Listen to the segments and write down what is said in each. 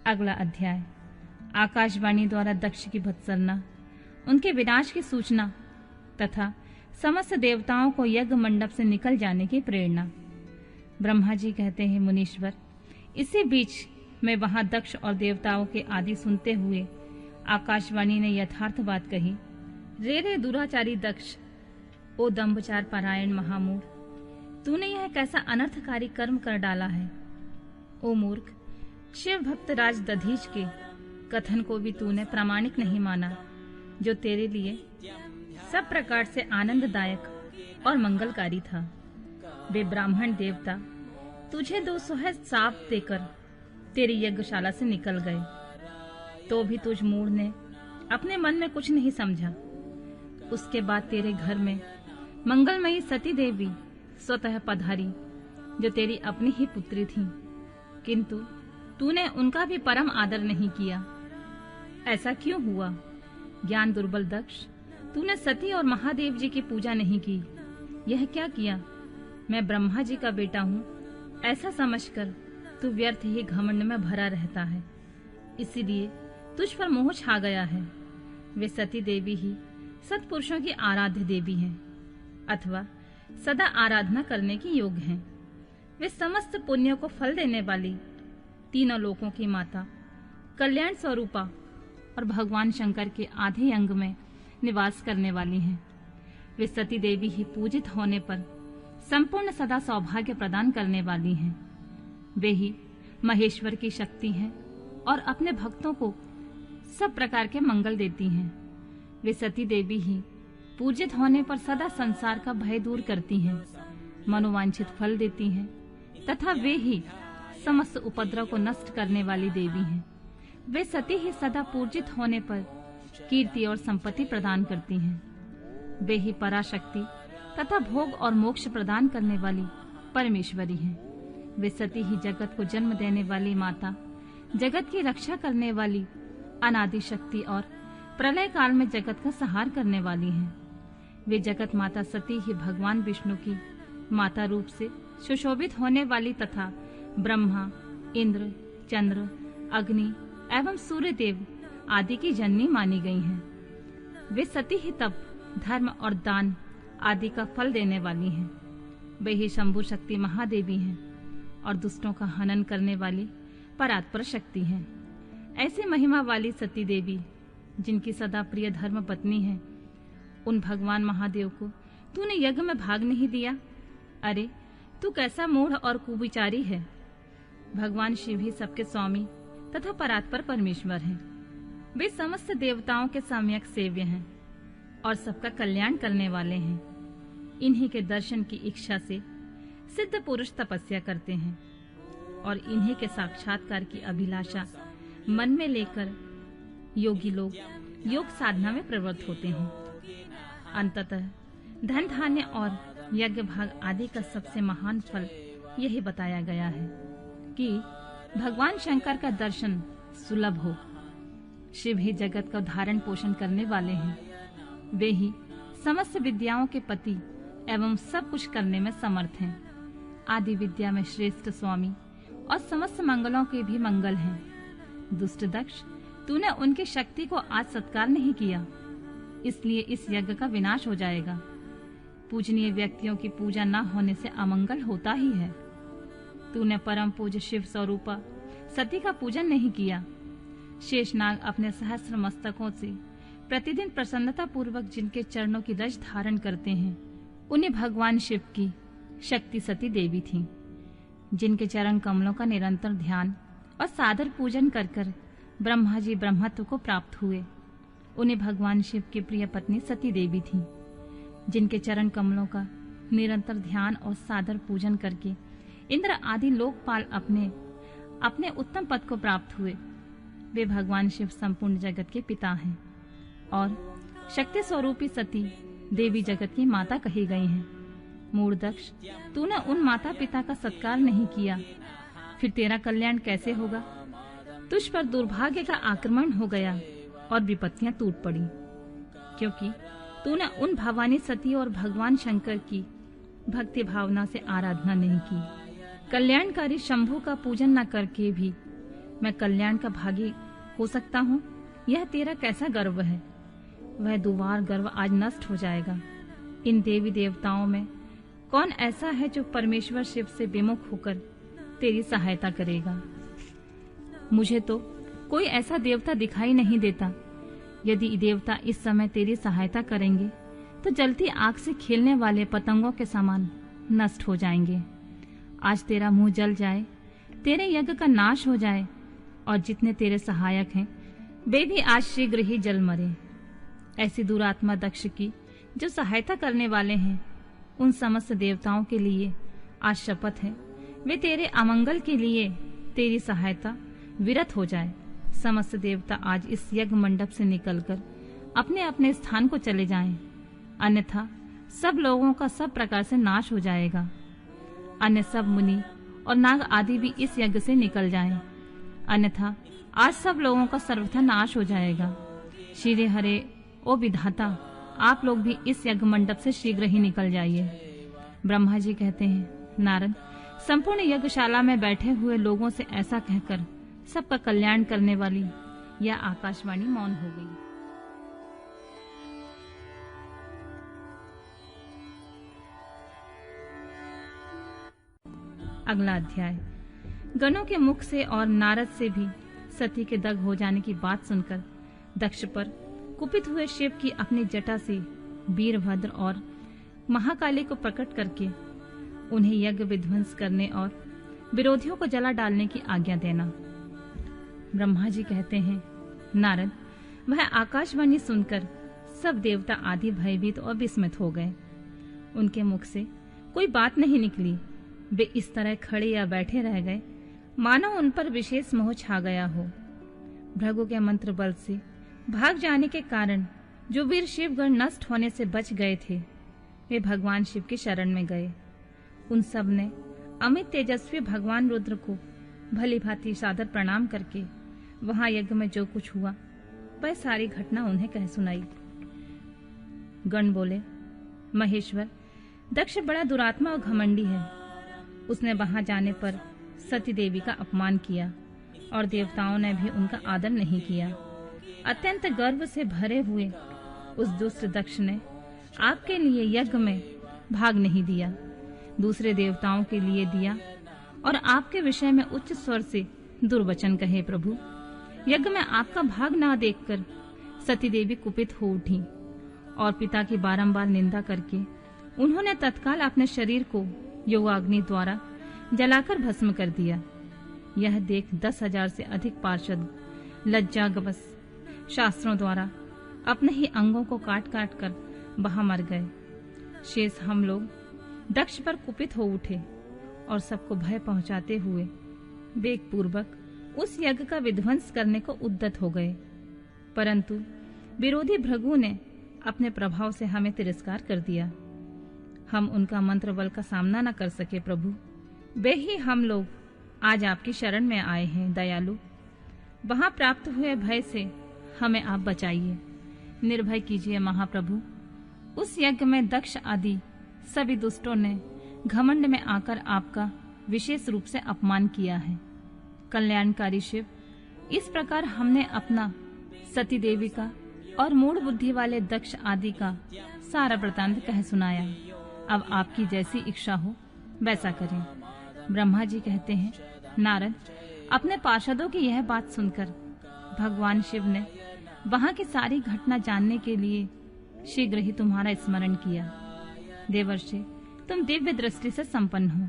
अगला अध्याय। आकाशवाणी द्वारा दक्ष की भत्सरना, उनके विनाश की सूचना तथा समस्त देवताओं को यज्ञ मंडप से निकल जाने की प्रेरणा। ब्रह्मा जी कहते हैं, मुनीश्वर, इसी बीच में वहां दक्ष और देवताओं के आदि सुनते हुए आकाशवाणी ने यथार्थ बात कही। रे दुराचारी दक्ष, ओ दंभचार पारायण महामूढ़, तूने यह कैसा अनर्थकारी कर्म कर डाला है। ओ मूर्ख, शिव भक्त राज दधीच के कथन को भी तूने प्रामाणिक नहीं माना, जो तेरे लिए सब प्रकार से आनंददायक और मंगलकारी था। वे ब्राह्मण देवता तुझे 200 साप देकर तेरी यज्ञशाला से निकल गए, तो भी तुझ मूढ़ ने अपने मन में कुछ नहीं समझा। उसके बाद तेरे घर में मंगलमयी सती देवी स्वतः पधारी, जो तेरी अपनी ही पुत्री थी, किंतु तूने उनका भी परम आदर नहीं किया। ऐसा क्यों हुआ? ज्ञान दुर्बल दक्ष, तूने सती और महादेव जी की पूजा नहीं की। यह क्या किया? मैं ब्रह्मा जी का बेटा हूँ ऐसा समझकर तू व्यर्थ ही घमंड में भरा रहता है, इसीलिए तुझ पर मोह छा गया है। वे सती देवी ही सत्पुरुषों की आराध्य देवी हैं, अथवा सदा आराधना करने की योग्य हैं। वे समस्त पुण्यों को फल देने वाली, तीनों लोकों की माता, कल्याण स्वरूपा और भगवान शंकर के आधे अंग में निवास करने वाली हैं। वे सती देवी ही पूजित होने पर संपूर्ण सदा सौभाग्य प्रदान करने वाली हैं। वे ही महेश्वर की शक्ति हैं और अपने भक्तों को सब प्रकार के मंगल देती हैं। वे सती देवी ही पूजित होने पर सदा संसार का भय दूर करती हैं, मनोवांछित फल देती हैं तथा वे ही समस्त उपद्रव को नष्ट करने वाली देवी हैं। वे सती ही सदा पूजित होने पर कीर्ति और संपत्ति प्रदान करती हैं। वे ही पराशक्ति तथा भोग और मोक्ष प्रदान करने वाली परमेश्वरी हैं। वे सती ही जगत को जन्म देने वाली माता, जगत की रक्षा करने वाली अनादि शक्ति और प्रलय काल में जगत का संहार करने वाली हैं। वे जगत माता सती ही भगवान विष्णु की माता रूप से सुशोभित होने वाली तथा ब्रह्मा, इंद्र, चंद्र, अग्नि एवं सूर्य देव आदि की जननी मानी गई हैं। वे सती ही तप, धर्म और दान आदि का फल देने वाली हैं। वे ही शंभु शक्ति महादेवी हैं और दुष्टों का हनन करने वाली परात्पर शक्ति हैं। ऐसी महिमा वाली सती देवी, जिनकी सदा प्रिय धर्म पत्नी है, उन भगवान महादेव को तूने यज्ञ में भाग नहीं दिया। अरे, तू कैसा मूढ़ और कुविचारी है। भगवान शिव ही सबके स्वामी तथा परात्पर परमेश्वर हैं। वे समस्त देवताओं के सम्यक सेव्य हैं और सबका कल्याण करने वाले हैं। इन्हीं के दर्शन की इच्छा से सिद्ध पुरुष तपस्या करते हैं और इन्हीं के साक्षात्कार की अभिलाषा मन में लेकर योगी लोग योग साधना में प्रवृत्त होते हैं। अंततः धन धान्य और यज्ञ भाग आदि का सबसे महान फल यही बताया गया है कि भगवान शंकर का दर्शन सुलभ हो। शिव ही जगत का धारण पोषण करने वाले हैं। वे ही समस्त विद्याओं के पति एवं सब कुछ करने में समर्थ हैं। आदि विद्या में श्रेष्ठ स्वामी और समस्त मंगलों के भी मंगल हैं। दुष्ट दक्ष, तूने उनकी शक्ति को आज सत्कार नहीं किया, इसलिए इस यज्ञ का विनाश हो जाएगा। पूजनीय व्यक्तियों की पूजा न होने से अमंगल होता ही है। तूने परम पूज्य शिव स्वरूपा सती का पूजन नहीं किया। शेषनाग अपने सहस्त्र मस्तकों से प्रतिदिन प्रसन्नता पूर्वक जिनके चरणों की रज धारण करते हैं, उन्हें भगवान शिव की शक्ति सती देवी थी, जिनके चरण कमलों का निरंतर ध्यान और सादर पूजन कर कर ब्रह्मा जी ब्रह्मत्व को प्राप्त हुए। उन्हें भगवान शिव की प्रिय पत्नी सती देवी थी, जिनके चरण कमलों का निरंतर ध्यान और सादर पूजन करके इंद्र आदि लोकपाल अपने अपने उत्तम पद को प्राप्त हुए। वे भगवान शिव संपूर्ण जगत के पिता हैं और शक्ति स्वरूपी सती देवी जगत की माता कही गई हैं। मूढ़ दक्ष, तूने उन माता पिता का सत्कार नहीं किया, फिर तेरा कल्याण कैसे होगा? तुझ पर दुर्भाग्य का आक्रमण हो गया और विपत्तियां टूट पड़ी, क्योंकि तूने उन भवानी सती और भगवान शंकर की भक्ति भावना से आराधना नहीं की। कल्याणकारी शंभु का पूजन न करके भी मैं कल्याण का भागी हो सकता हूँ, यह तेरा कैसा गर्व है। वह दुवार गर्व आज नष्ट हो जाएगा। इन देवी देवताओं में कौन ऐसा है जो परमेश्वर शिव से विमुख होकर तेरी सहायता करेगा। मुझे तो कोई ऐसा देवता दिखाई नहीं देता। यदि देवता इस समय तेरी सहायता करेंगे तो जलती आग से खेलने वाले पतंगों के समान नष्ट हो जाएंगे। आज तेरा मुंह जल जाए, तेरे यज्ञ का नाश हो जाए और जितने तेरे सहायक हैं वे भी आज शीघ्र ही जल मरे। ऐसी दुरात्मा दक्ष की जो सहायता करने वाले हैं, उन समस्त देवताओं के लिए आज शपथ है, वे तेरे अमंगल के लिए तेरी सहायता विरत हो जाए। समस्त देवता आज इस यज्ञ मंडप से निकलकर अपने अपने स्थान को चले जाएं, अन्यथा सब लोगों का सब प्रकार से नाश हो जाएगा। अन्य सब मुनि और नाग आदि भी इस यज्ञ से निकल जाएं, अन्यथा आज सब लोगों का सर्वथा नाश हो जाएगा। श्री हरे ओ विधाता, आप लोग भी इस यज्ञ मंडप से शीघ्र ही निकल जाइए। ब्रह्मा जी कहते हैं, नारद, संपूर्ण यज्ञशाला में बैठे हुए लोगों से ऐसा कहकर सबका कल्याण करने वाली यह आकाशवाणी मौन हो गई। अगला अध्याय। गणों के मुख से और नारद से भी सती के दग्ध हो जाने की बात सुनकर दक्ष पर कुपित हुए शिव की अपनी जटा से वीरभद्र और महाकाली को प्रकट करके उन्हें यज्ञ विध्वंस करने और विरोधियों को जला डालने की आज्ञा देना। ब्रह्मा जी कहते हैं, नारद, वह आकाशवाणी सुनकर सब देवता आदि भयभीत और विस्मित हो गए। उनके मुख से कोई बात नहीं निकली। वे इस तरह खड़े या बैठे रह गए मानो उन पर विशेष मोह छा गया हो। भृगु के मंत्र बल से भाग जाने के कारण जो वीर शिवगण नष्ट होने से बच गए थे, वे भगवान शिव की शरण में गए। उन सब ने अमित तेजस्वी भगवान रुद्र को भली भांति सादर प्रणाम करके वहां यज्ञ में जो कुछ हुआ वह सारी घटना उन्हें कह सुनाई। गण बोले, महेश्वर, दक्ष बड़ा दुरात्मा और घमंडी है। उसने वहां जाने पर सती देवी का अपमान किया और देवताओं ने भी उनका आदर नहीं किया। अत्यंत गर्व से भरे हुए उस दुष्ट दक्ष ने आपके लिए यज्ञ में भाग नहीं दिया, दूसरे देवताओं के लिए दिया और आपके विषय में उच्च स्वर से दुर्वचन कहे। प्रभु, यज्ञ में आपका भाग ना देखकर सती देवी कुपित हो उठी और पिता की बारंबार निंदा करके उन्होंने तत्काल अपने शरीर को योगाग्नि द्वारा जलाकर भस्म कर दिया। यह देख 10,000 से अधिक पार्षद लज्जावश शास्त्रों द्वारा अपने ही अंगों को काट काट कर वहां मर गए। शेष हम लोग दक्ष पर कुपित हो उठे और सबको भय पहुंचाते हुए वेग पूर्वक उस यज्ञ का विध्वंस करने को उद्यत हो गए, परंतु विरोधी भृगु ने अपने प्रभाव से हमें तिरस्कार कर दिया। हम उनका मंत्र बल का सामना न कर सके। प्रभु, वे ही हम लोग आज आपकी शरण में आए हैं। दयालु, वहां प्राप्त हुए भय से हमें आप बचाइए, निर्भय कीजिए। महाप्रभु, उस यज्ञ में दक्ष आदि सभी दुष्टों ने घमंड में आकर आपका विशेष रूप से अपमान किया है। कल्याणकारी शिव, इस प्रकार हमने अपना सती देवी का और मूढ़ बुद्धि वाले दक्ष आदि का सारा वृतांत कह सुनाया। अब आपकी जैसी इच्छा हो वैसा करें। ब्रह्मा जी कहते हैं, नारद, अपने पार्षदों की यह बात सुनकर भगवान शिव ने वहां की सारी घटना जानने के लिए शीघ्र ही तुम्हारा स्मरण किया। देवर्षि, तुम दिव्य दृष्टि से संपन्न हो,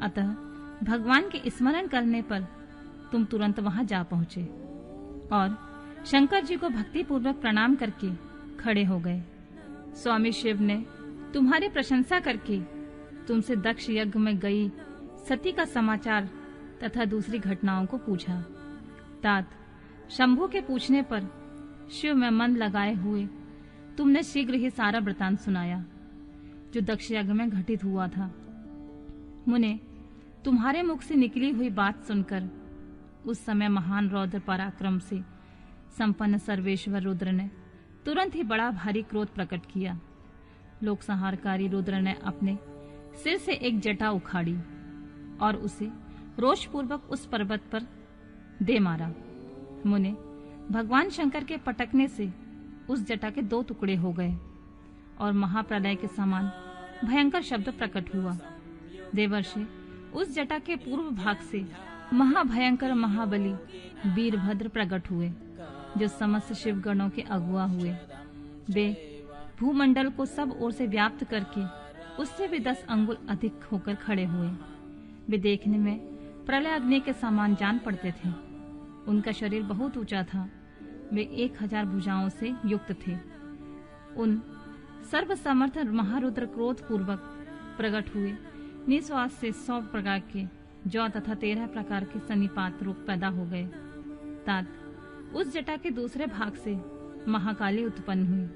अतः भगवान के स्मरण करने पर तुम तुरंत वहां जा पहुंचे और शंकर जी को भक्ति पूर्वक प्रणाम करके खड़े हो गए। स्वामी शिव ने तुम्हारी प्रशंसा करके तुमसे दक्ष यज्ञ में गई सती का समाचार तथा दूसरी घटनाओं को पूछा। तात, शंभु के पूछने पर शिव में मन लगाए हुए तुमने शीघ्र ही सारा वृतांत सुनाया जो दक्ष यज्ञ में घटित हुआ था। मुने, तुम्हारे मुख से निकली हुई बात सुनकर उस समय महान रौद्र पराक्रम से संपन्न सर्वेश्वर रुद्र ने तुरंत ही बड़ा भारी क्रोध प्रकट किया। लोक संहारकारी रुद्र ने अपने सिर से एक जटा उखाड़ी और उसे रोषपूर्वक उस पर्वत पर दे मारा। मुने भगवान शंकर के पटकने से उस जटा के 2 टुकड़े हो गए और महाप्रलय के समान भयंकर शब्द प्रकट हुआ। देवर्षि उस जटा के पूर्व भाग से महाभयंकर महाबली वीरभद्र प्रकट हुए, जो समस्त शिवगणों के अगुआ हुए। वे भूमंडल को सब ओर से व्याप्त करके उससे भी 10 अंगुल अधिक होकर खड़े हुए। वे देखने में प्रलय अग्नि के समान जान पड़ते थे। उनका शरीर बहुत ऊंचा था। वे 1000 भुजाओं से युक्त थे। उन सर्वसमर्थ महारुद्र क्रोध पूर्वक प्रकट हुए निश्वास से 100 प्रकार के जौ तथा 13 प्रकार के सन्निपात रोग पैदा हो गए। तात उस जटा के दूसरे भाग से महाकाली उत्पन्न हुई,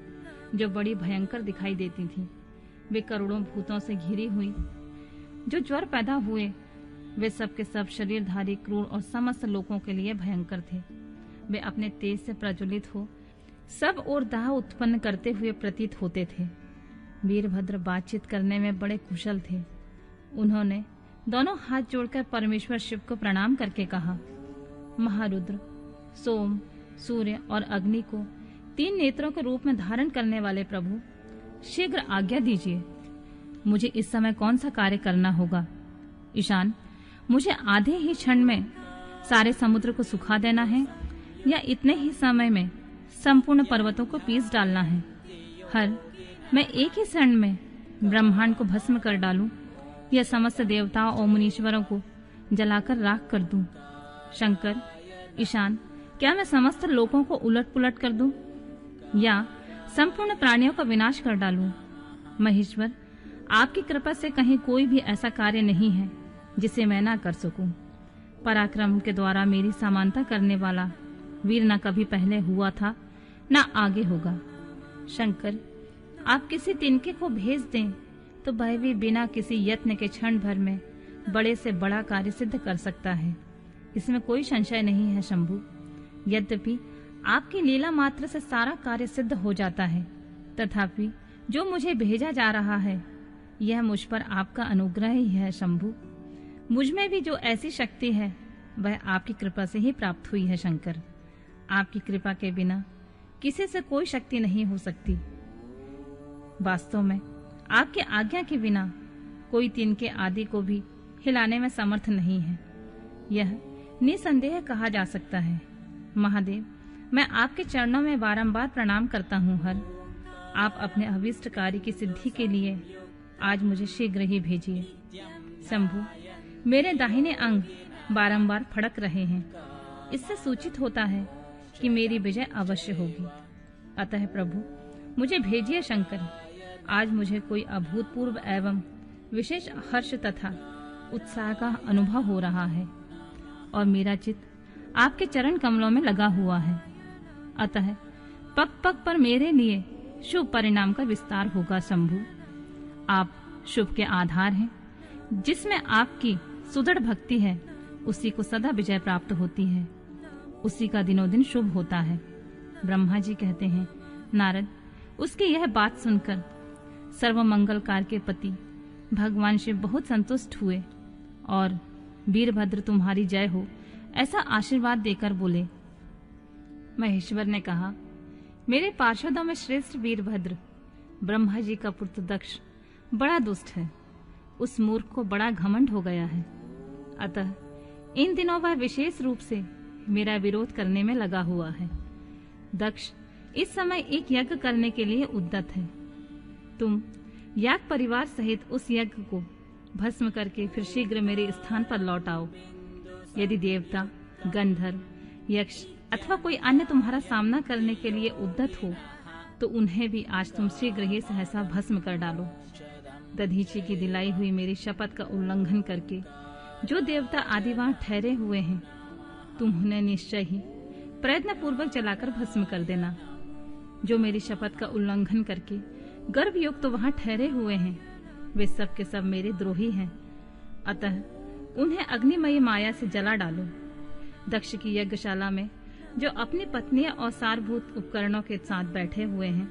जो बड़ी भयंकर दिखाई देती थी। वे करोड़ों भूतों से घिरी हुई। जो ज्वर पैदा हुए वे सब के सब शरीरधारी, क्रूर और समस्त लोगों के लिए भयंकर थे। वे अपने तेज से प्रज्वलित हो सब और दाह उत्पन्न करते हुए प्रतीत होते थे। वीरभद्र बातचीत करने में बड़े कुशल थे। उन्होंने दोनों हाथ जोड़कर परमेश्वर शिव को प्रणाम करके कहा, महारुद्र, सोम, सूर्य और अग्नि को 3 नेत्रों के रूप में धारण करने वाले प्रभु, शीघ्र आज्ञा दीजिए। मुझे इस समय कौन सा कार्य करना होगा? ईशान, मुझे आधे ही क्षण में सारे समुद्र को सुखा देना है या इतने ही समय में संपूर्ण पर्वतों को पीस डालना है? हर मैं एक ही क्षण में ब्रह्मांड को भस्म कर डालूं या समस्त देवताओं और मुनीश्वरों को जलाकर राख कर दूं? शंकर, ईशान, क्या मैं समस्त लोकों को उलट पुलट कर दूं या संपूर्ण प्राणियों का विनाश कर डालूं? महेश्वर, आपकी कृपा से कहीं कोई भी ऐसा कार्य नहीं है जिसे मैं ना कर सकूं। पराक्रम के द्वारा मेरी समानता करने वाला वीर न कभी पहले हुआ था न आगे होगा। शंकर, आप किसी तिनके को भेज दें तो वह भी बिना किसी यत्न के क्षण भर में बड़े से बड़ा कार्य सिद्ध कर सकता है, इसमें कोई संशय नहीं है शंभु। यद्यपि आपकी लीला मात्र से सारा कार्य सिद्ध हो जाता है, तथापि जो मुझे भेजा जा रहा है यह मुझ पर आपका अनुग्रह ही है शंभु। मुझ में भी जो ऐसी शक्ति है वह आपकी कृपा से ही प्राप्त हुई है शंकर। आपकी कृपा के बिना किसी से कोई शक्ति नहीं हो सकती। वास्तव में आपके आज्ञा के बिना कोई तिनके आदि को भी हिलाने में समर्थ नहीं है, यह निसंदेह कहा जा सकता है। महादेव, मैं आपके चरणों में बारंबार प्रणाम करता हूँ। हर आप अपने अभीष्ट कार्य की सिद्धि के लिए आज मुझे शीघ्र ही भेजिए। शंभु, मेरे दाहिने अंग बारंबार फड़क रहे हैं, इससे सूचित होता है कि मेरी विजय अवश्य होगी। अतः प्रभु, मुझे भेजिए शंकर। आज मुझे कोई अभूतपूर्व एवं विशेष हर्ष तथा उत्साह का अनुभव हो रहा है और मेरा चित्त आपके चरण कमलों में लगा हुआ है। अतः पग पग पर मेरे लिए शुभ परिणाम का विस्तार होगा शंभु। आप शुभ के आधार हैं। जिसमें आपकी सुदृढ़ भक्ति है उसी को सदा विजय प्राप्त होती है, उसी का दिनों दिन शुभ होता है। ब्रह्मा जी कहते हैं, नारद, उसकी यह बात सुनकर सर्वमंगलकार के पति भगवान शिव बहुत संतुष्ट हुए और वीरभद्र तुम्हारी जय हो ऐसा आशीर्वाद देकर बोले। महेश्वर ने कहा, मेरे पार्षदों में श्रेष्ठ वीरभद्र, ब्रह्मा जी का पुत्र दक्ष बड़ा दुष्ट है। उस मूर्ख को बड़ा घमंड हो गया है। अतः इन दिनों वह विशेष रूप से मेरा विरोध करने में लगा हुआ है। दक्ष इस समय एक यज्ञ करने के लिए उद्यत है। तुम याग परिवार सहित उस यज्ञ को भस्म करके फिर शीघ्र मेरे स्थान पर लौट आओ। यदि देवता, गंधर्व, यक्ष अथवा कोई अन्य तुम्हारा सामना करने के लिए उद्यत हो तो उन्हें भी आज तुम शीघ्र ही सहसा भस्म कर डालो। दधीची की दिलाई हुई मेरी शपथ का उल्लंघन करके जो देवता आदि वहां ठहरे हुए हैं, तुम उन्हें निश्चय ही प्रयत्न पूर्वक जलाकर भस्म कर देना। जो मेरी शपथ का उल्लंघन करके गर्भयुक्त तो वहां ठहरे हुए हैं, वे सब के सब मेरे द्रोही हैं। अतः उन्हें अग्निमयी माया से जला डालो। दक्ष की यज्ञशाला में जो अपनी पत्नियां और सारभूत उपकरणों के साथ बैठे हुए हैं,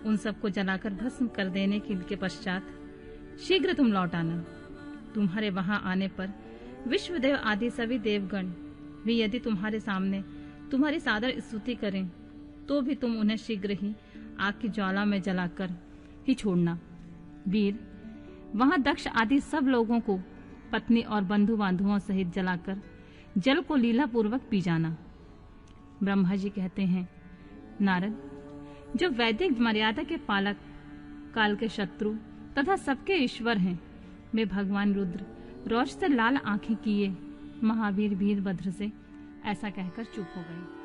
उन सबको जलाकर भस्म कर देने के पश्चात शीघ्र तुम लौट आना। तुम्हारे वहां आने पर विश्वदेव आदि सभी देवगण वे यदि तुम्हारे सामने तुम्हारी सादर स्तुति करें तो भी तुम उन्हें शीघ्र ही आग की ज्वाला में जलाकर ही छोड़ना। वीर, वहां दक्ष आदि सब लोगों को पत्नी और बंधु बांधुओं सहित जलाकर जल को लीला पूर्वक पी जाना। ब्रह्मा जी कहते हैं, नारद, जो वैदिक मर्यादा के पालक, काल के शत्रु तथा सबके ईश्वर हैं, वे भगवान रुद्र रोष से लाल आंखें किए महावीर वीरभद्र से ऐसा कहकर चुप हो गए।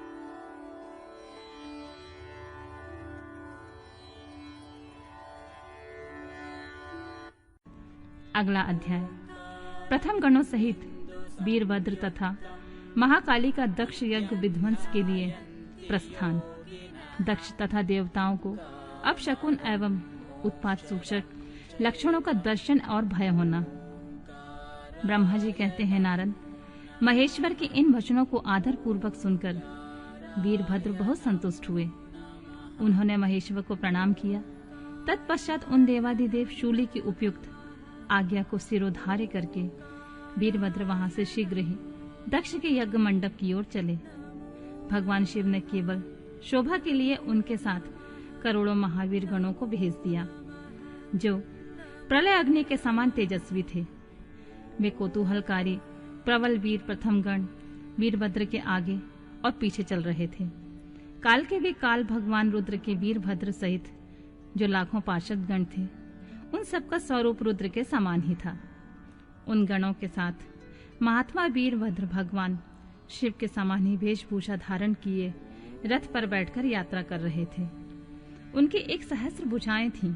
अगला अध्याय। प्रथम गणों सहित वीरभद्र तथा महाकाली का दक्ष यज्ञ विध्वंस के लिए प्रस्थान। दक्ष तथा देवताओं को अपशकुन एवं उत्पात सूचक लक्षणों का दर्शन और भय होना। ब्रह्मा जी कहते हैं, नारद, महेश्वर के इन वचनों को आदर पूर्वक सुनकर वीरभद्र बहुत संतुष्ट हुए। उन्होंने महेश्वर को प्रणाम किया। तत्पश्चात उन देवादिदेव शूली की उपयुक्त आज्ञा को सिरोधार्य करके वीरभद्र वहां से शीघ्र ही दक्ष के यज्ञ मंडप की ओर चले। भगवान शिव ने केवल शोभा के लिए उनके साथ करोड़ों महावीर गणों को भेज दिया, जो प्रलय अग्नि के समान तेजस्वी थे। वे कौतूहलकारी प्रबल वीर प्रथम गण वीरभद्र के आगे और पीछे चल रहे थे। काल के भी काल भगवान रुद्र के वीरभद्र सहित जो लाखों पार्षद गण थे, उन सबका स्वरूप रुद्र के समान ही था। उन गणों के साथ महात्मा वीरभद्र भगवान शिव के समान ही वेशभूषा धारण किए रथ पर बैठकर यात्रा कर रहे थे। उनकी 1,000 भुजाएं थीं।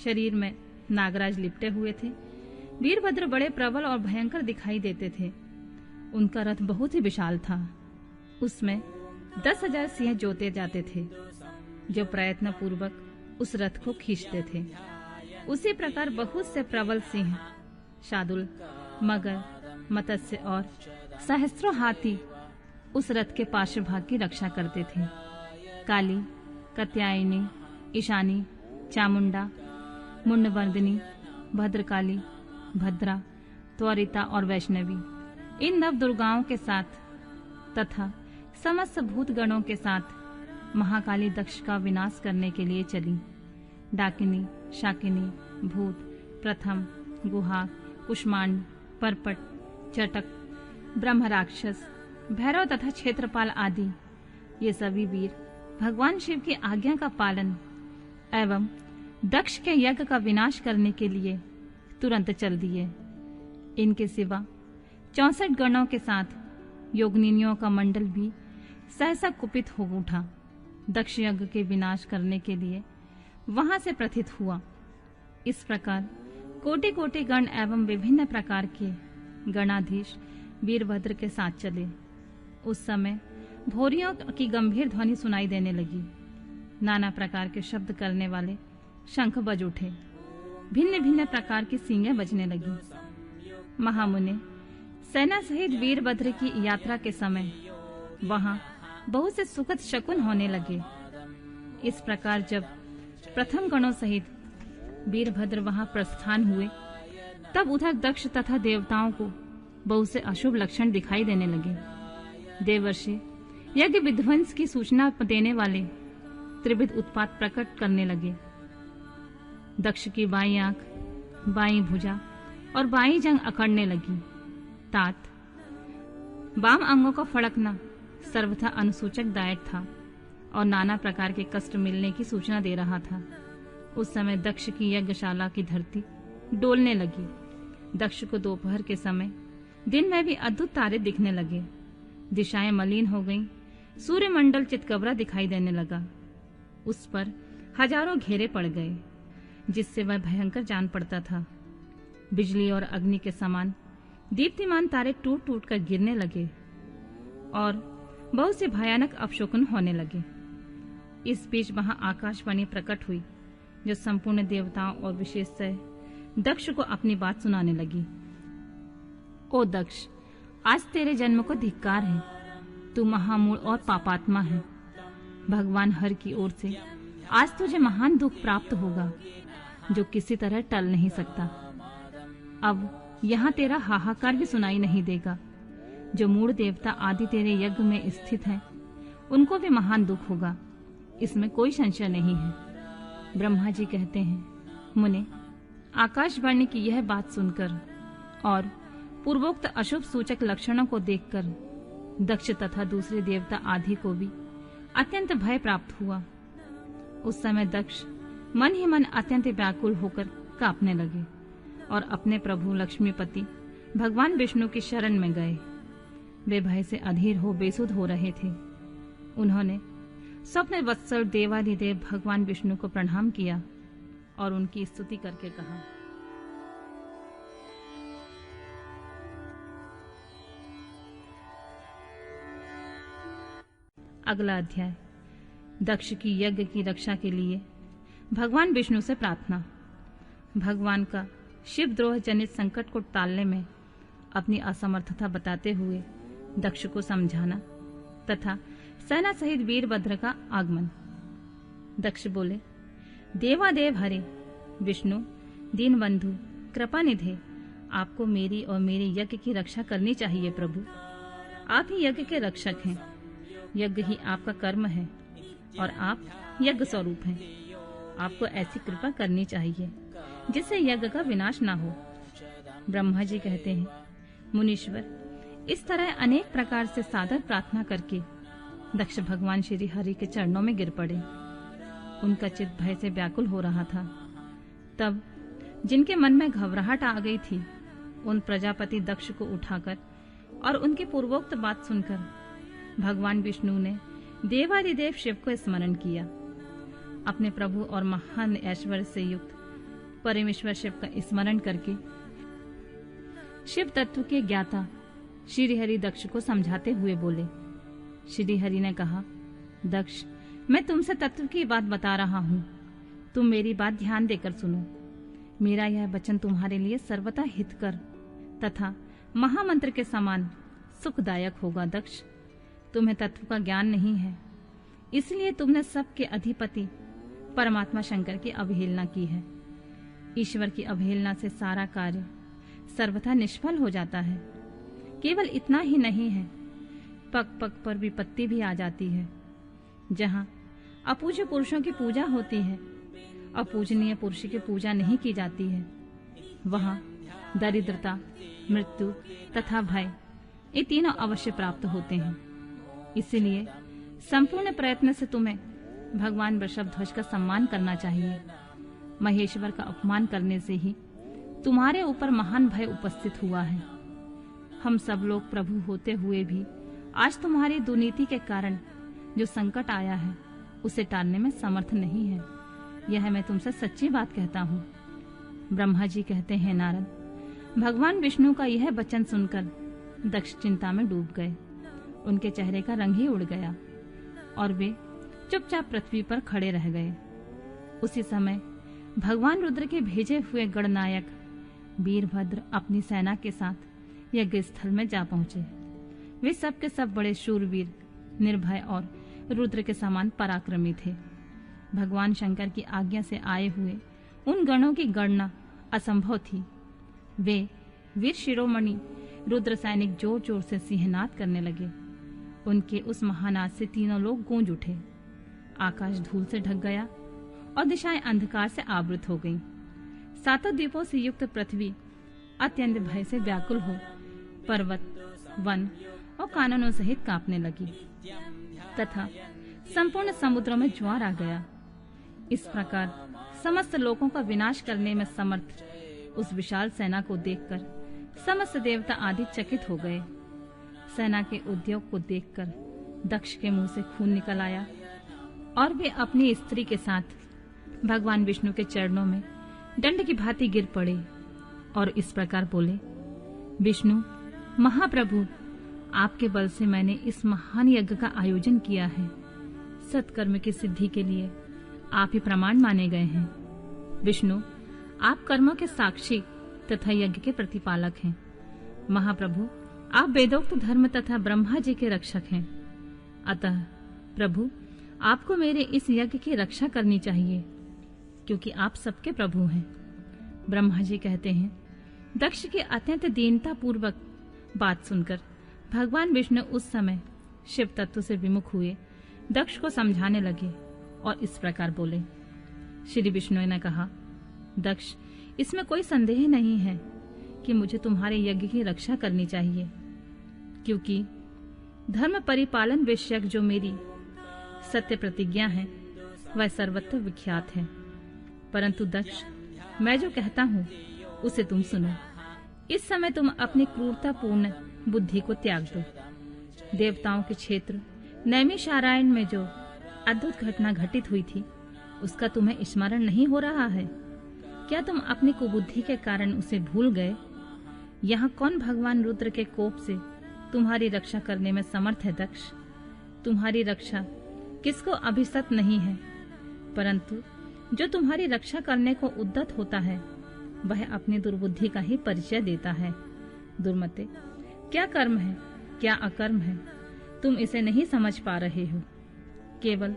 शरीर में नागराज लिपटे हुए थे। वीरभद्र बड़े प्रबल और भयंकर दिखाई देते थे। उनका रथ बहुत ही विशाल था। उसमें 10,000 सिंह जोते जाते थे, जो प्रयत्न पूर्वक उस रथ को खींचते थे। उसी प्रकार बहुत से प्रबल सिंह, शार्दूल, मगर, मत्स्य और सहस्रों हाथी उस रथ के पार्श्वभाग की रक्षा करते थे। काली, कात्यायनी, ईशानी, चामुंडा, मुंडवर्दिनी, भद्रकाली, भद्रा, त्वरिता और वैष्णवी, इन नव दुर्गाओं के साथ तथा समस्त भूत गणों के साथ महाकाली दक्ष का विनाश करने के लिए चली। डाकिनी, शाकिनी, भूत, प्रथम, गुहा, कुष्मांड, परपट, चटक, ब्रह्म राक्षस, भैरव तथा क्षेत्रपाल आदि ये सभी वीर भगवान शिव की आज्ञा का पालन एवं दक्ष के यज्ञ का विनाश करने के लिए तुरंत चल दिए। इनके सिवा 64 गणों के साथ योगनिनियों का मंडल भी सहसा कुपित हो उठा। दक्ष यज्ञ के विनाश करने के लिए वहां से प्रथित हुआ। इस प्रकार कोटि कोटि गण एवं विभिन्न प्रकार के गणाधीश वीरभद्र के साथ चले। उस समय भोरियों की गंभीर ध्वनि सुनाई देने लगी। नाना प्रकार के शब्द करने वाले शंख बज उठे। भिन्न भिन्न प्रकार की सींगें बजने लगी। महामुने सेना सहित वीरभद्र की यात्रा के समय वहां बहुत से सुखद शकुन होने लगे। इस प्रकार जब प्रथम गणों सहित वीरभद्र वहां प्रस्थान हुए, तब उधर दक्ष तथा देवताओं को बहुत से अशुभ लक्षण दिखाई देने लगे। देवर्षि यज्ञ विध्वंस की सूचना देने वाले त्रिविध उत्पात प्रकट करने लगे। दक्ष की बाईं आंख, बाईं भुजा और बाईं जंघ अकड़ने लगी। तात वाम अंगों का फड़कना सर्वथा अनुसूचक दायक था और नाना प्रकार के कष्ट मिलने की सूचना दे रहा था। उस समय दक्ष की यज्ञशाला की धरती डोलने लगी। दक्ष को दोपहर के समय दिन में भी अद्भुत तारे दिखने लगे। दिशाएं मलिन हो गईं। सूर्यमंडल चितकबरा दिखाई देने लगा। उस पर हजारों घेरे पड़ गए, जिससे वह भयंकर जान पड़ता था। बिजली और अग्नि के समान दीप्तिमान तारे टूट टूट कर गिरने लगे और बहुत से भयानक अपशकुन होने लगे। इस बीच वहां आकाशवाणी प्रकट हुई, जो संपूर्ण देवताओं और विशेषतः दक्ष को अपनी बात सुनाने लगी। ओ दक्ष, आज तेरे जन्म को धिक्कार है। तू महामूढ़ और पापात्मा है। भगवान हर की ओर से आज तुझे महान दुख प्राप्त होगा, जो किसी तरह टल नहीं सकता। अब यहाँ तेरा हाहाकार भी सुनाई नहीं देगा। जो मूल देवता आदि तेरे यज्ञ में स्थित हैं, उनको भी महान दुख होगा, इसमें कोई संशय नहीं है। ब्रह्मा जी कहते हैं, मुने, आकाशवाणी की यह बात सुनकर और पूर्वोक्त अशुभ सूचक लक्षणों को देखकर दक्ष तथा दूसरे देवता आदि को भी अत्यंत भय प्राप्त हुआ। उस समय दक्ष मन ही मन अत्यंत व्याकुल होकर कांपने लगे और अपने प्रभु लक्ष्मीपति भगवान विष्णु की शरण में गए। वे भय से अधीर हो बेसुध हो रहे थे। उन्होंने स्वप्न वत्सल देवादिदेव भगवान विष्णु को प्रणाम किया और उनकी स्तुति करके कहा, अगला अध्याय, दक्ष की यज्ञ की रक्षा के लिए भगवान विष्णु से प्रार्थना। भगवान का शिवद्रोह जनित संकट को टालने में अपनी असमर्थता बताते हुए दक्ष को समझाना तथा सेना सहित वीरभद्र का आगमन। दक्ष बोले, देवादेव हरे विष्णु दीनबंधु कृपा निधे, आपको मेरी और मेरे यज्ञ की रक्षा करनी चाहिए। प्रभु, आप ही यज्ञ के रक्षक हैं। यज्ञ ही आपका कर्म है और आप यज्ञ स्वरूप हैं। आपको ऐसी कृपा करनी चाहिए जिससे यज्ञ का विनाश ना हो। ब्रह्मा जी कहते हैं, मुनीश्वर, इस तरह अनेक प्रकार से सादर प्रार्थना करके दक्ष भगवान श्री हरि के चरणों में गिर पड़े। उनका चित्त भय से व्याकुल हो रहा था। तब जिनके मन में घबराहट आ गई थी, उन प्रजापति दक्ष को उठाकर और उनकी पूर्वोक्त बात सुनकर भगवान विष्णु ने देवादिदेव शिव को स्मरण किया। अपने प्रभु और महान ऐश्वर्य से युक्त परमेश्वर शिव का स्मरण करके शिव तत्व के ज्ञाता श्री हरि दक्ष को समझाते हुए बोले। श्री हरि ने कहा, दक्ष, मैं तुमसे तत्व की बात बता रहा हूँ, तुम मेरी बात ध्यान देकर सुनो। मेरा यह वचन तुम्हारे लिए सर्वथा हितकर तथा महामंत्र के समान सुखदायक होगा। दक्ष, तुम्हें तत्व का ज्ञान नहीं है, इसलिए तुमने सबके अधिपति परमात्मा शंकर की अवहेलना की है। ईश्वर की अवहेलना से सारा कार्य सर्वथा निष्फल हो जाता है। केवल इतना ही नहीं है, पग पग पर विपत्ति भी आ जाती है। जहाँ अपूज्य पुरुषों की पूजा होती है, अपूजनीय पुरुष की पूजा नहीं की जाती है, वहाँ दरिद्रता, मृत्यु तथा भय, ये तीनों अवश्य प्राप्त होते हैं। इसलिए संपूर्ण प्रयत्न से तुम्हें भगवान वृषभध्वज का सम्मान करना चाहिए। महेश्वर का अपमान करने से ही तुम्हारे ऊपर महान भय उपस्थित हुआ है। हम सब लोग प्रभु होते हुए भी आज तुम्हारी दुर्नीति के कारण जो संकट आया है, उसे टालने में समर्थ नहीं है। यह मैं तुमसे सच्ची बात कहता हूँ। ब्रह्मा जी कहते हैं, नारद, भगवान विष्णु का यह वचन सुनकर दक्ष चिंता में डूब गए। उनके चेहरे का रंग ही उड़ गया और वे चुपचाप पृथ्वी पर खड़े रह गए। उसी समय भगवान रुद्र के भेजे हुए गणनायक वीरभद्र अपनी सेना के साथ यज्ञ स्थल में जा पहुंचे। वे सब के सब बड़े शूरवीर, निर्भय और रुद्र के समान पराक्रमी थे। भगवान शंकर की आज्ञा से आए हुए उन गणों की गणना असंभव थी। वे वीर शिरोमणि रुद्र सैनिक जोर जोर से सिंहनाद करने लगे। उनके उस महानाद से तीनों लोग गूंज उठे। आकाश धूल से ढक गया और दिशाएं अंधकार से आवृत हो गईं। सातों द्वीपों से युक्त पृथ्वी अत्यंत भय से व्याकुल हो पर्वत, वन और काननों सहित कांपने लगी तथा संपूर्ण समुद्रों में ज्वार आ गया। इस प्रकार समस्त लोगों का विनाश करने में समर्थ उस विशाल सेना को देखकर समस्त देवता आदि चकित हो गए। सेना के उद्योग को देखकर दक्ष के मुंह से खून निकल आया और वे अपनी स्त्री के साथ भगवान विष्णु के चरणों में दंड की भांति गिर पड़े और इस प्रकार बोले, विष्णु महाप्रभु, आपके बल से मैंने इस महान यज्ञ का आयोजन किया है। सत्कर्म की सिद्धि के लिए आप ही प्रमाण माने गए हैं। विष्णु, आप कर्मों के साक्षी तथा यज्ञ के प्रतिपालक हैं। महाप्रभु, आप वेदोक्त धर्म तथा ब्रह्मा जी के रक्षक हैं। अतः प्रभु, आपको मेरे इस यज्ञ की रक्षा करनी चाहिए, क्योंकि आप सबके प्रभु हैं। ब्रह्मा जी कहते हैं, दक्ष की अत्यंत दीनता पूर्वक बात सुनकर भगवान विष्णु उस समय शिव तत्व से विमुख हुए दक्ष को समझाने लगे और इस प्रकार बोले। श्री विष्णु ने कहा, दक्ष, इसमें कोई संदेह नहीं है कि मुझे तुम्हारे यज्ञ की रक्षा करनी चाहिए, क्योंकि धर्म परिपालन विषयक जो मेरी सत्य प्रतिज्ञा है वह सर्वत्र विख्यात है। परंतु दक्ष, मैं जो कहता हूँ उसे तुम सुनो। इस समय तुम अपनी क्रूरतापूर्ण बुद्धि को त्याग दो। देवताओं के क्षेत्र नैमिषारण्य में जो अद्भुत घटना घटित हुई थी उसका तुम्हें स्मरण नहीं हो रहा है? क्या तुम अपनी कुबुद्धि के कारण उसे भूल गए? यहाँ कौन भगवान रुद्र के कोप से तुम्हारी रक्षा करने में समर्थ है दक्ष? तुम्हारी रक्षा किसको अभिशत नहीं है, परंतु जो तुम्हारी रक्षा करने को उद्यत होता है वह अपनी दुर्बुद्धि का ही परिचय देता है। दुर्मते, क्या कर्म है, क्या अकर्म है, तुम इसे नहीं समझ पा रहे हो। केवल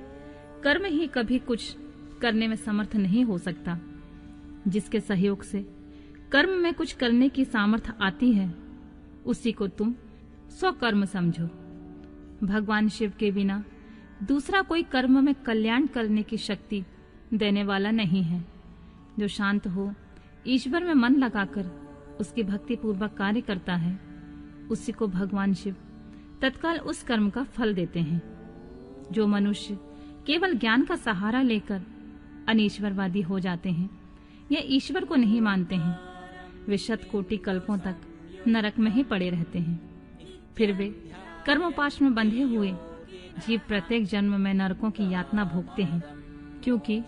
कर्म ही कभी कुछ करने में समर्थ नहीं हो सकता। जिसके सहयोग से कर्म में कुछ करने की सामर्थ्य आती है उसी को तुम स्वकर्म समझो। भगवान शिव के बिना दूसरा कोई कर्म में कल्याण करने की शक्ति देने वाला नहीं है। जो शांत हो, ईश्वर में मन लगाकर उसकी भक्ति पूर्वक कार्य करता है, उसी को भगवान शिव तत्काल उस कर्म का फल देते हैं। जो मनुष्य केवल ज्ञान का सहारा लेकर अनीश्वरवादी हो जाते हैं या ईश्वर को नहीं मानते हैं, वे शत कोटि कल्पों तक नरक में ही पड़े रहते हैं। फिर वे कर्मोपाश में बंधे हुए जीव प्रत्येक जन्म में नरकों की यातना भोगते हैं, क्योंकि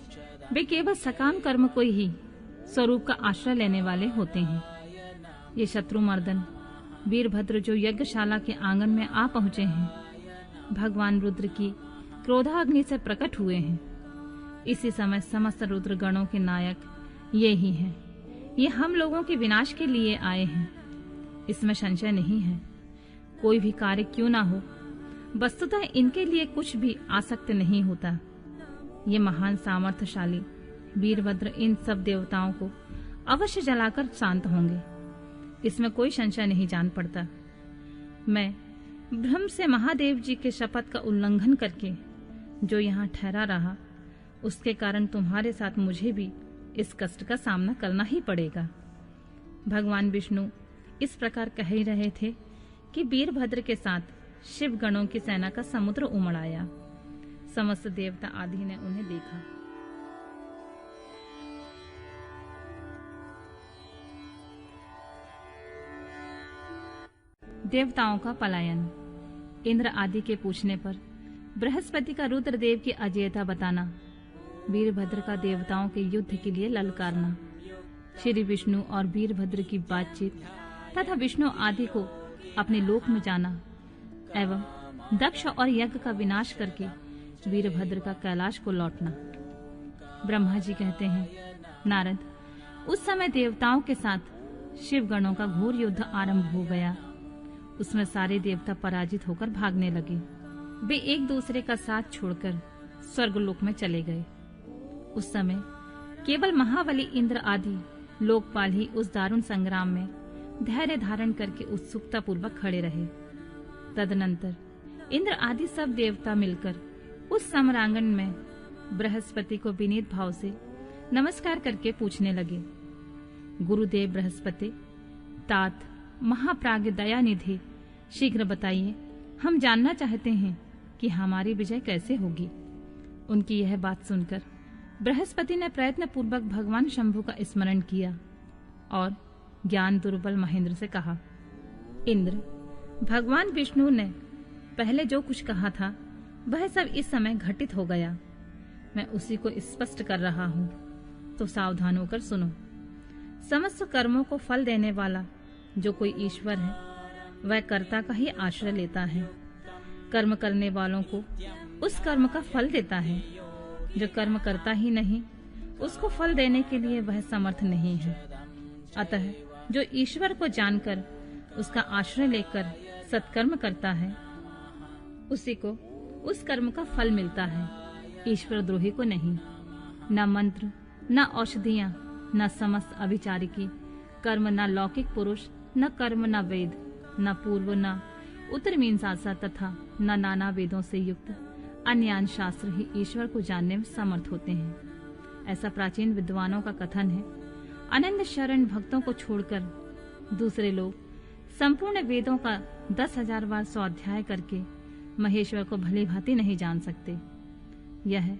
वे केवल सकाम कर्म को ही स्वरूप का आश्रय लेने वाले होते हैं। ये शत्रुमर्दन वीरभद्र जो यज्ञशाला के आंगन में आ पहुंचे हैं, भगवान रुद्र की क्रोधाग्नि से प्रकट हुए हैं। इसी समय समस्त रुद्र गणों के नायक ये ही हैं। ये हम लोगों के विनाश के लिए आए हैं, इसमें संशय नहीं है। कोई भी कार्य क्यों ना हो, वस्तुतः इनके लिए कुछ भी आसक्त नहीं होता। ये महान सामर्थ्यशाली वीरभद्र इन सब देवताओं को अवश्य जलाकर शांत होंगे, इसमें कोई संशय नहीं जान पड़ता। मैं भ्रम से महादेव जी के शपथ का उल्लंघन करके जो यहाँ ठहरा रहा, उसके कारण तुम्हारे साथ मुझे भी इस कष्ट का सामना करना ही पड़ेगा। भगवान विष्णु इस प्रकार कह ही रहे थे कि वीरभद्र के साथ शिव गणों की सेना का समुद्र उमड़ आया। समस्त देवता आदि ने उन्हें देखा। देवताओं का पलायन। इंद्र आदि के पूछने पर बृहस्पति का रुद्रदेव की अजेयता बताना, वीरभद्र का देवताओं के युद्ध के लिए ललकारना, श्री विष्णु और वीरभद्र की बातचीत तथा विष्णु आदि को अपने लोक में जाना एवं दक्ष और यज्ञ का विनाश करके वीरभद्र का कैलाश को लौटना। ब्रह्मा जी कहते हैं, नारद, उस समय देवताओं के साथ शिव गणों का घोर युद्ध आरंभ हो गया। उसमें सारे देवता पराजित होकर भागने लगे। वे एक दूसरे का साथ छोड़कर स्वर्गलोक में चले गए। उस समय केवल महाबली इंद्र आदि लोकपाल ही उस दारुण संग्राम में धैर्य धारण करके उत्सुकता पूर्वक खड़े रहे। तदनंतर इंद्र आदि सब देवता मिलकर उस समरांगण में बृहस्पति को विनीत भाव से नमस्कार करके पूछने लगे, गुरुदेव बृहस्पति, तात महाप्राज्ञ दयानिधि, शीघ्र बताइए, हम जानना चाहते हैं कि हमारी विजय कैसे होगी। उनकी यह बात सुनकर बृहस्पति ने प्रयत्न पूर्वक भगवान शंभु का स्मरण किया और ज्ञान दुर्बल महेंद्र से कहा, इंद्र, भगवान विष्णु ने पहले जो कुछ कहा था वह सब इस समय घटित हो गया। मैं उसी को स्पष्ट कर रहा हूँ, तो सावधान होकर सुनो। समस्त कर्मों को फल देने वाला जो कोई ईश्वर है वह कर्ता का ही आश्रय लेता है। कर्म करने वालों को उस कर्म का फल देता है। जो कर्म करता ही नहीं, उसको फल देने के लिए वह समर्थ नहीं है। अतः जो ईश्वर को जानकर उसका आश्रय लेकर सत्कर्म करता है, उसी को उस कर्म का फल मिलता है, ईश्वर द्रोही को नहीं। न मंत्र, न औषधियां, न समस्त अभिचारिकी कर्म, न लौकिक पुरुष, न कर्म, न वेद, न पूर्व, न उत्तर मीमांसा तथा न नाना वेदों से युक्त अन्य शास्त्र ही ईश्वर को जानने में समर्थ होते हैं। ऐसा प्राचीन विद्वानों का कथन है। अनंत शरण भक्तों को छोड़कर दूसरे लोग संपूर्ण वेदों का 10,000 बार स्वाध्याय करके महेश्वर को भली भांति नहीं जान सकते। यह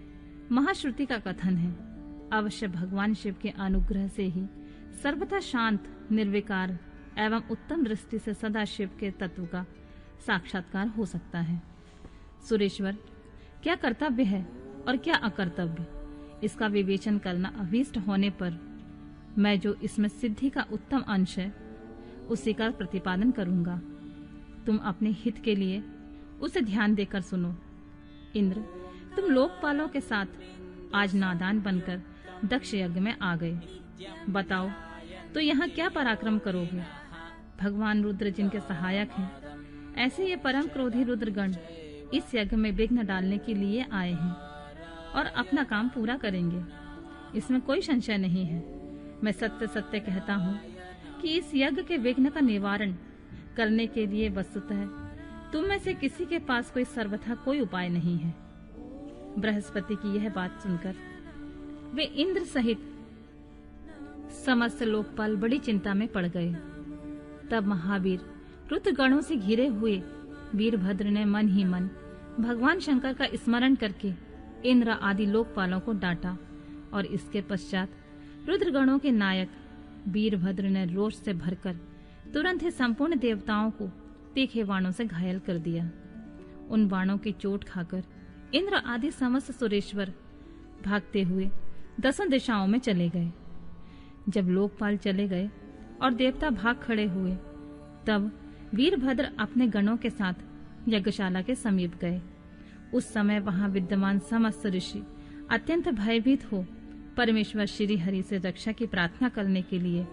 महाश्रुति का कथन है। अवश्य भगवान शिव के अनुग्रह से ही सर्वथा शांत, निर्विकार एवं उत्तम दृष्टि से सदा शिव के तत्व का साक्षात्कार हो सकता है। सुरेश्वर, क्या कर्तव्य है और क्या अकर्तव्य, इसका विवेचन करना अभीष्ट होने पर मैं जो इसमें सिद्धि का उत्तम अंश है उसी का प्रतिपादन करूंगा। तुम अपने हित के लिए उसे ध्यान देकर सुनो। इंद्र, तुम लोकपालों के साथ आज नादान बनकर दक्ष यज्ञ में आ गए। बताओ तो यहाँ क्या पराक्रम करोगे? भगवान रुद्र जिनके सहायक हैं, ऐसे ये परम क्रोधी रुद्रगण इस यज्ञ में विघ्न डालने के लिए आए हैं और अपना काम पूरा करेंगे, इसमें कोई संशय नहीं है। मैं सत्य सत्य कहता हूँ कि इस यज्ञ के विघ्न का निवारण करने के लिए वस्तुतः तुम में से किसी के पास कोई सर्वथा कोई उपाय नहीं है। बृहस्पति की यह बात सुनकर वे इंद्र सहित समस्त लोकपाल बड़ी चिंता में पड़ गए। तब महावीर रुद्रगणों से घिरे हुए वीरभद्र ने मन ही मन भगवान शंकर का स्मरण करके इंद्र आदि लोकपालों को डांटा और इसके पश्चात रुद्रगणों के नायक वीरभद्र ने रोष से भरकर तुरंत ही संपूर्ण देवताओं को तीखे बाणों से घायल कर दिया। उन बाणों की चोट खाकर इंद्र आदि समस्त सुरेश्वर भागते हुए 10 दिशाओं में चले गए। जब लोकपाल चले गए और देवता भाग खड़े हुए, तब वीरभद्र अपने गणों के साथ यज्ञशाला के समीप गए। उस समय वहां विद्यमान समस्त ऋषि अत्यंत भयभीत हो परमेश्वर श्री हरि से रक्षा की प्रार्थना करने के लिए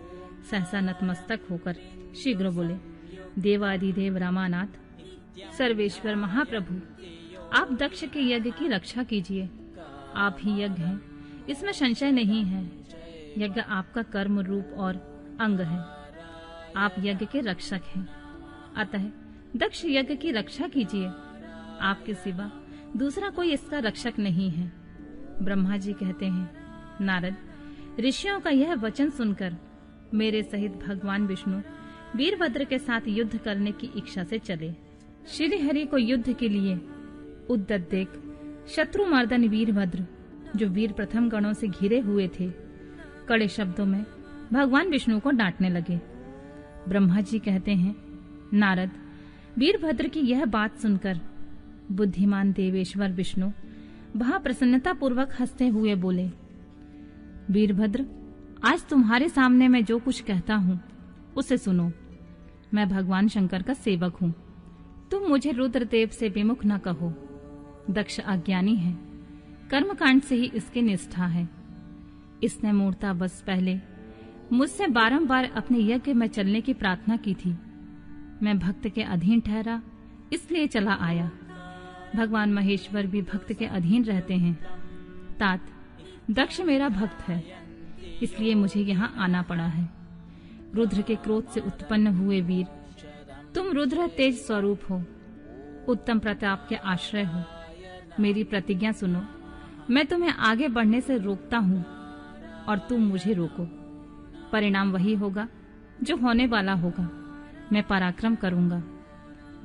सहसा नतमस्तक होकर शीघ्र बोले, देवादिदेव रामानाथ, सर्वेश्वर महाप्रभु, आप दक्ष के यज्ञ की रक्षा कीजिए। आप ही यज्ञ हैं, इसमें संशय नहीं है। यज्ञ आपका कर्म रूप और अंग है। आप यज्ञ के रक्षक हैं, अतः दक्ष यज्ञ की रक्षा कीजिए। आपके सिवा दूसरा कोई इसका रक्षक नहीं है। ब्रह्मा जी कहते हैं, नारद, ऋषियों का यह वचन सुनकर मेरे सहित भगवान विष्णु वीरभद्र के साथ युद्ध करने की इच्छा से चले। श्री हरि को युद्ध के लिए उद्यत देख शत्रुमर्दन वीरभद्र, जो वीर प्रथम गणों से घिरे हुए थे, कड़े शब्दों में भगवान विष्णु को डांटने लगे। ब्रह्मा जी कहते हैं, नारद, वीरभद्र की यह बात सुनकर बुद्धिमान देवेश्वर विष्णु वहां प्रसन्नता पूर्वक हंसते हुए बोले, वीरभद्र, आज तुम्हारे सामने मैं जो कुछ कहता हूँ उसे सुनो। मैं भगवान शंकर का सेवक हूँ। तुम मुझे रुद्रदेव से विमुख न कहो। दक्ष अज्ञानी है, कर्मकांड से ही इसकी निष्ठा है। इसने मूर्ता बस पहले मुझसे बारंबार अपने यज्ञ में चलने की प्रार्थना की थी। मैं भक्त के अधीन ठहरा, इसलिए चला आया। भगवान महेश्वर भी भक्त के अधीन रहते हैं। तात, दक्ष मेरा भक्त है, इसलिए मुझे यहाँ आना पड़ा है। रुद्र के क्रोध से उत्पन्न हुए वीर, तुम रुद्र तेज स्वरूप हो, उत्तम प्रताप के आश्रय हो। मेरी प्रतिज्ञा सुनो। मैं तुम्हें आगे बढ़ने से रोकता हूँ और तुम मुझे रोको। परिणाम वही होगा जो होने वाला होगा। मैं पराक्रम करूंगा।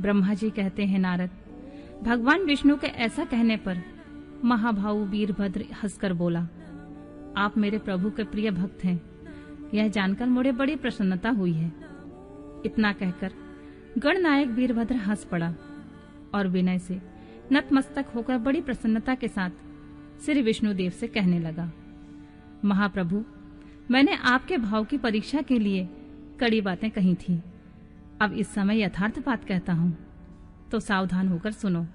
ब्रह्मा जी कहते हैं, नारद, भगवान विष्णु के ऐसा कहने पर महाभाऊ वीरभद्र हंसकर बोला, आप मेरे प्रभु के प्रिय भक्त हैं। यह जानकर मुझे बड़ी प्रसन्नता हुई है। इतना कहकर गणनायक वीरभद्र हंस पड़ा और विनय से नतमस्तक होकर बड़ी प्रसन्नता के साथ श्री विष्णुदेव से कहने लगा, महाप्रभु, मैंने आपके भाव की परीक्षा के लिए कड़ी बातें कही थी। अब इस समय यथार्थ बात कहता हूं, तो सावधान होकर सुनो।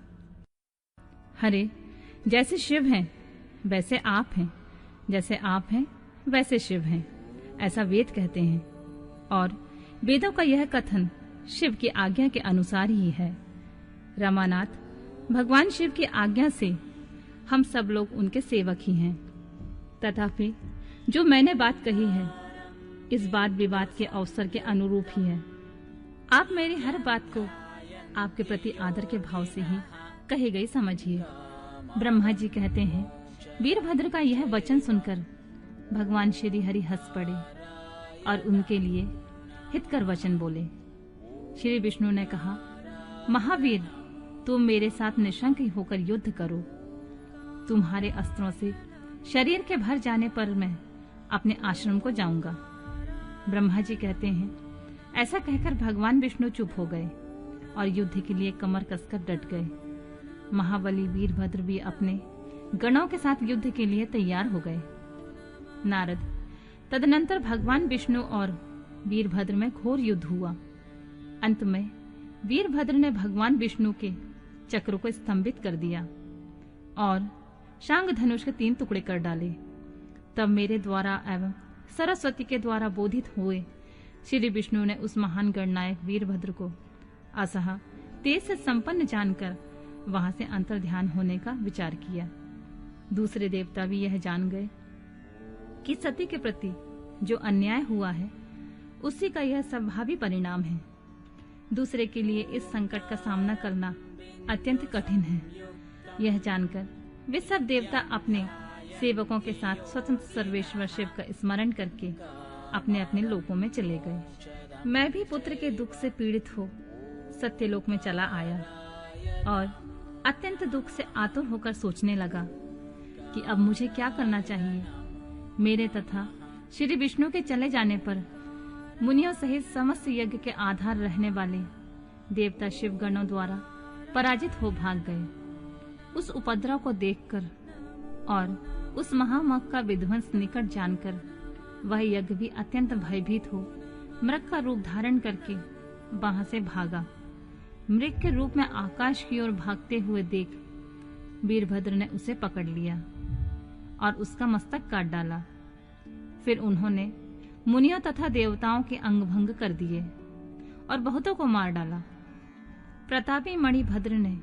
हरे, जैसे शिव हैं वैसे आप हैं, जैसे आप हैं वैसे शिव हैं, ऐसा वेद कहते हैं। और वेदों का यह कथन शिव की आज्ञा के अनुसार ही है। रामानाथ, भगवान शिव की आज्ञा से हम सब लोग उनके सेवक ही हैं। तथापि जो मैंने बात कही है, इस बात विवाद के अवसर के अनुरूप ही है। आप मेरी हर बात को आपके प्रति आदर के भाव से ही कही गई समझिए। ब्रह्मा जी कहते हैं, वीरभद्र का यह वचन सुनकर भगवान श्री हरि हंस पड़े और उनके लिए हितकर वचन बोले। श्री विष्णु ने कहा, महावीर, तुम मेरे साथ निशंक होकर युद्ध करो। तुम्हारे अस्त्रों से शरीर के भर जाने पर मैं अपने आश्रम को जाऊंगा। ब्रह्मा जी कहते हैं, ऐसा कहकर भगवान विष्णु चुप हो गए और युद्ध के लिए कमर कसकर डट गए। महाबली वीरभद्र भी अपने गणों के साथ युद्ध के लिए तैयार हो गए। नारद, तदनंतर भगवान विष्णु और वीरभद्र में घोर युद्ध हुआ। अंत में वीरभद्र ने भगवान विष्णु के चक्र को स्तंभित कर दिया और शांग धनुष के 3 टुकड़े कर डाले। तब मेरे द्वारा एवं सरस्वती के द्वारा बोधित हुए श्री विष्णु ने उस महान गणनायक वीरभद्र को असह तेज से संपन्न जानकर वहां से अंतर्ध्यान होने का विचार किया। दूसरे देवता भी यह जान गए कि सती के प्रति जो अन्याय हुआ है उसी का यह स्वाभाविक परिणाम है। दूसरे के लिए इस संकट का सामना करना अत्यंत कठिन है। यह जानकर वे सब देवता अपने सेवकों के साथ स्वतंत्र सर्वेश्वर शिव का स्मरण करके अपने अपने लोकों में चले गए। मैं भी पुत्र के दुख से पीड़ित हो सत्यलोक में चला आया और अत्यंत दुख से आतुर होकर सोचने लगा कि अब मुझे क्या करना चाहिए। मेरे तथा श्री विष्णु के चले जाने पर मुनियों सहित समस्त यज्ञ के आधार रहने वाले देवता शिव गणों द्वारा पराजित हो भाग गए। उस उपद्रव को देखकर और उस महामग का विध्वंस निकट जानकर वह यज्ञ भी अत्यंत भयभीत हो मृग का रूप धारण करके वहां से भागा। मृग के रूप में आकाश की ओर भागते हुए देख वीरभद्र ने उसे पकड़ लिया और उसका मस्तक काट डाला। फिर उन्होंने मुनियों तथा देवताओं के अंग भंग कर दिए और बहुतों को मार डाला। प्रतापी मणिभद्र ने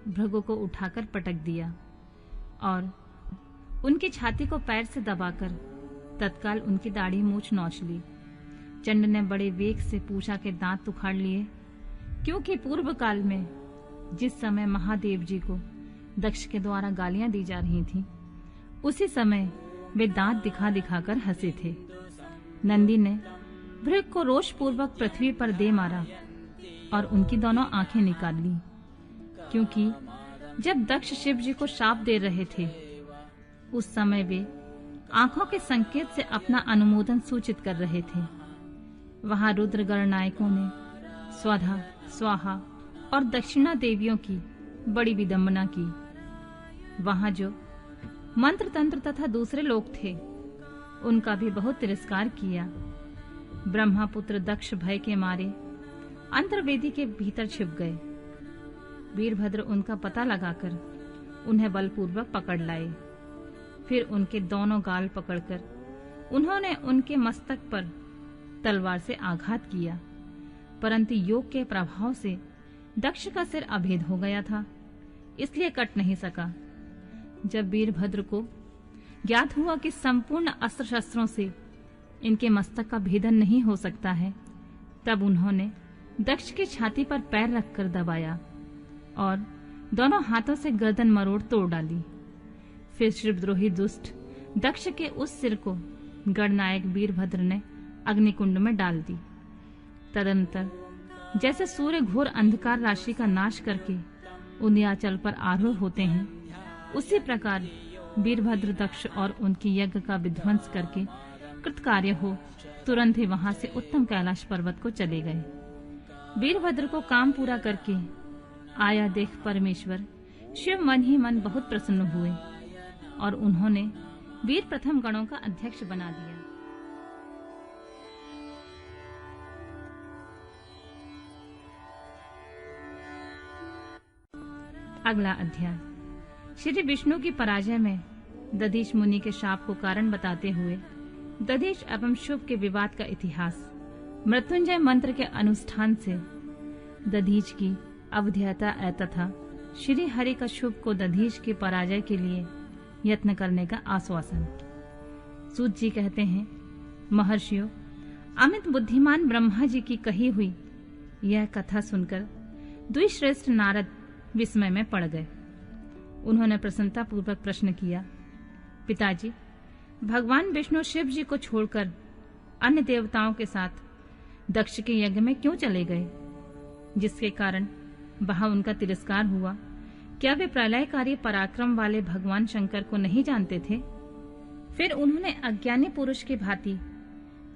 भृगु को उठाकर पटक दिया और उनकी छाती को पैर से दबाकर तत्काल उनकी दाढ़ी मूछ नोच ली। चंड ने बड़े वेग से पूषा के दांत उखाड़ लिए, क्योंकि पूर्व काल में जिस समय महादेव जी को दक्ष के द्वारा गालियां दी जा रही थीं, उसी समय वे दांत दिखा दिखाकर हंसे थे। नंदी ने भृग को रोषपूर्वक पृथ्वी पर दे मारा और उनकी दोनों आंखें निकाल ली, क्योंकि जब दक्ष शिव जी को शाप दे रहे थे उस समय वे आंखों के संकेत से अपना अनुमोदन सूचित कर रहे थे। वहां रुद्र गणनायकों ने स्वधा, स्वाहा और दक्षिणा देवियों की बड़ी विडंबना की। वहां जो मंत्र तंत्र तथा दूसरे लोग थे उनका भी बहुत तिरस्कार किया। ब्रह्मापुत्र दक्ष भय के मारे अंतर्वेदी के भीतर छिप गए। वीरभद्र उनका पता लगाकर उन्हें बलपूर्वक पकड़ लाए। फिर उनके दोनों गाल पकड़कर उन्होंने उनके मस्तक पर तलवार से आघात किया, परंतु योग के प्रभाव से दक्ष का सिर अभेद हो गया था, इसलिए कट नहीं सका। जब वीरभद्र को ज्ञात हुआ कि संपूर्ण अस्त्र शस्त्रों से इनके मस्तक का भेदन नहीं हो सकता है, तब उन्होंने दक्ष की छाती पर पैर रखकर दबाया और दोनों हाथों से गर्दन मरोड़ तोड़ डाली। फिर शिवद्रोही दुष्ट दक्ष के उस सिर को गणनायक वीरभद्र ने अग्निकुंड में डाल दी। तदंतर जैसे सूर्य घोर अंधकार राशि का नाश करके उन्याचल पर आरूढ़ होते हैं, उसी प्रकार वीरभद्र दक्ष और उनकी यज्ञ का विध्वंस करके कृतकार्य हो तुरंत ही वहां से उत्तम कैलाश पर्वत को चले गए। वीरभद्र को काम पूरा करके आया देख परमेश्वर शिव मन ही मन बहुत प्रसन्न हुए और उन्होंने वीर प्रथम गणों का अध्यक्ष बना दिया। अगला अध्याय श्री विष्णु की पराजय में दधीच मुनि के शाप को कारण बताते हुए दधीच एवं शुभ के विवाद का इतिहास। मृत्युंजय मंत्र के अनुष्ठान से दधीच की अवध्यता तथा श्री हरि का शुभ को दधीच की पराजय के लिए यत्न करने का आश्वासन। सूत जी कहते हैं, महर्षियों, अमित बुद्धिमान ब्रह्मा जी की कही हुई यह कथा सुनकर द्विश्रेष्ठ नारद विस्मय में पड़ गए। उन्होंने प्रसन्नता पूर्वक प्रश्न किया, पिताजी, भगवान विष्णु शिव जी को छोड़कर अन्य देवताओं के साथ दक्ष के यज्ञ में क्यों चले गए, जिसके कारण वहां उनका तिरस्कार हुआ? क्या वे प्रलयकारी पराक्रम वाले भगवान शंकर को नहीं जानते थे? फिर उन्होंने अज्ञानी पुरुष की भांति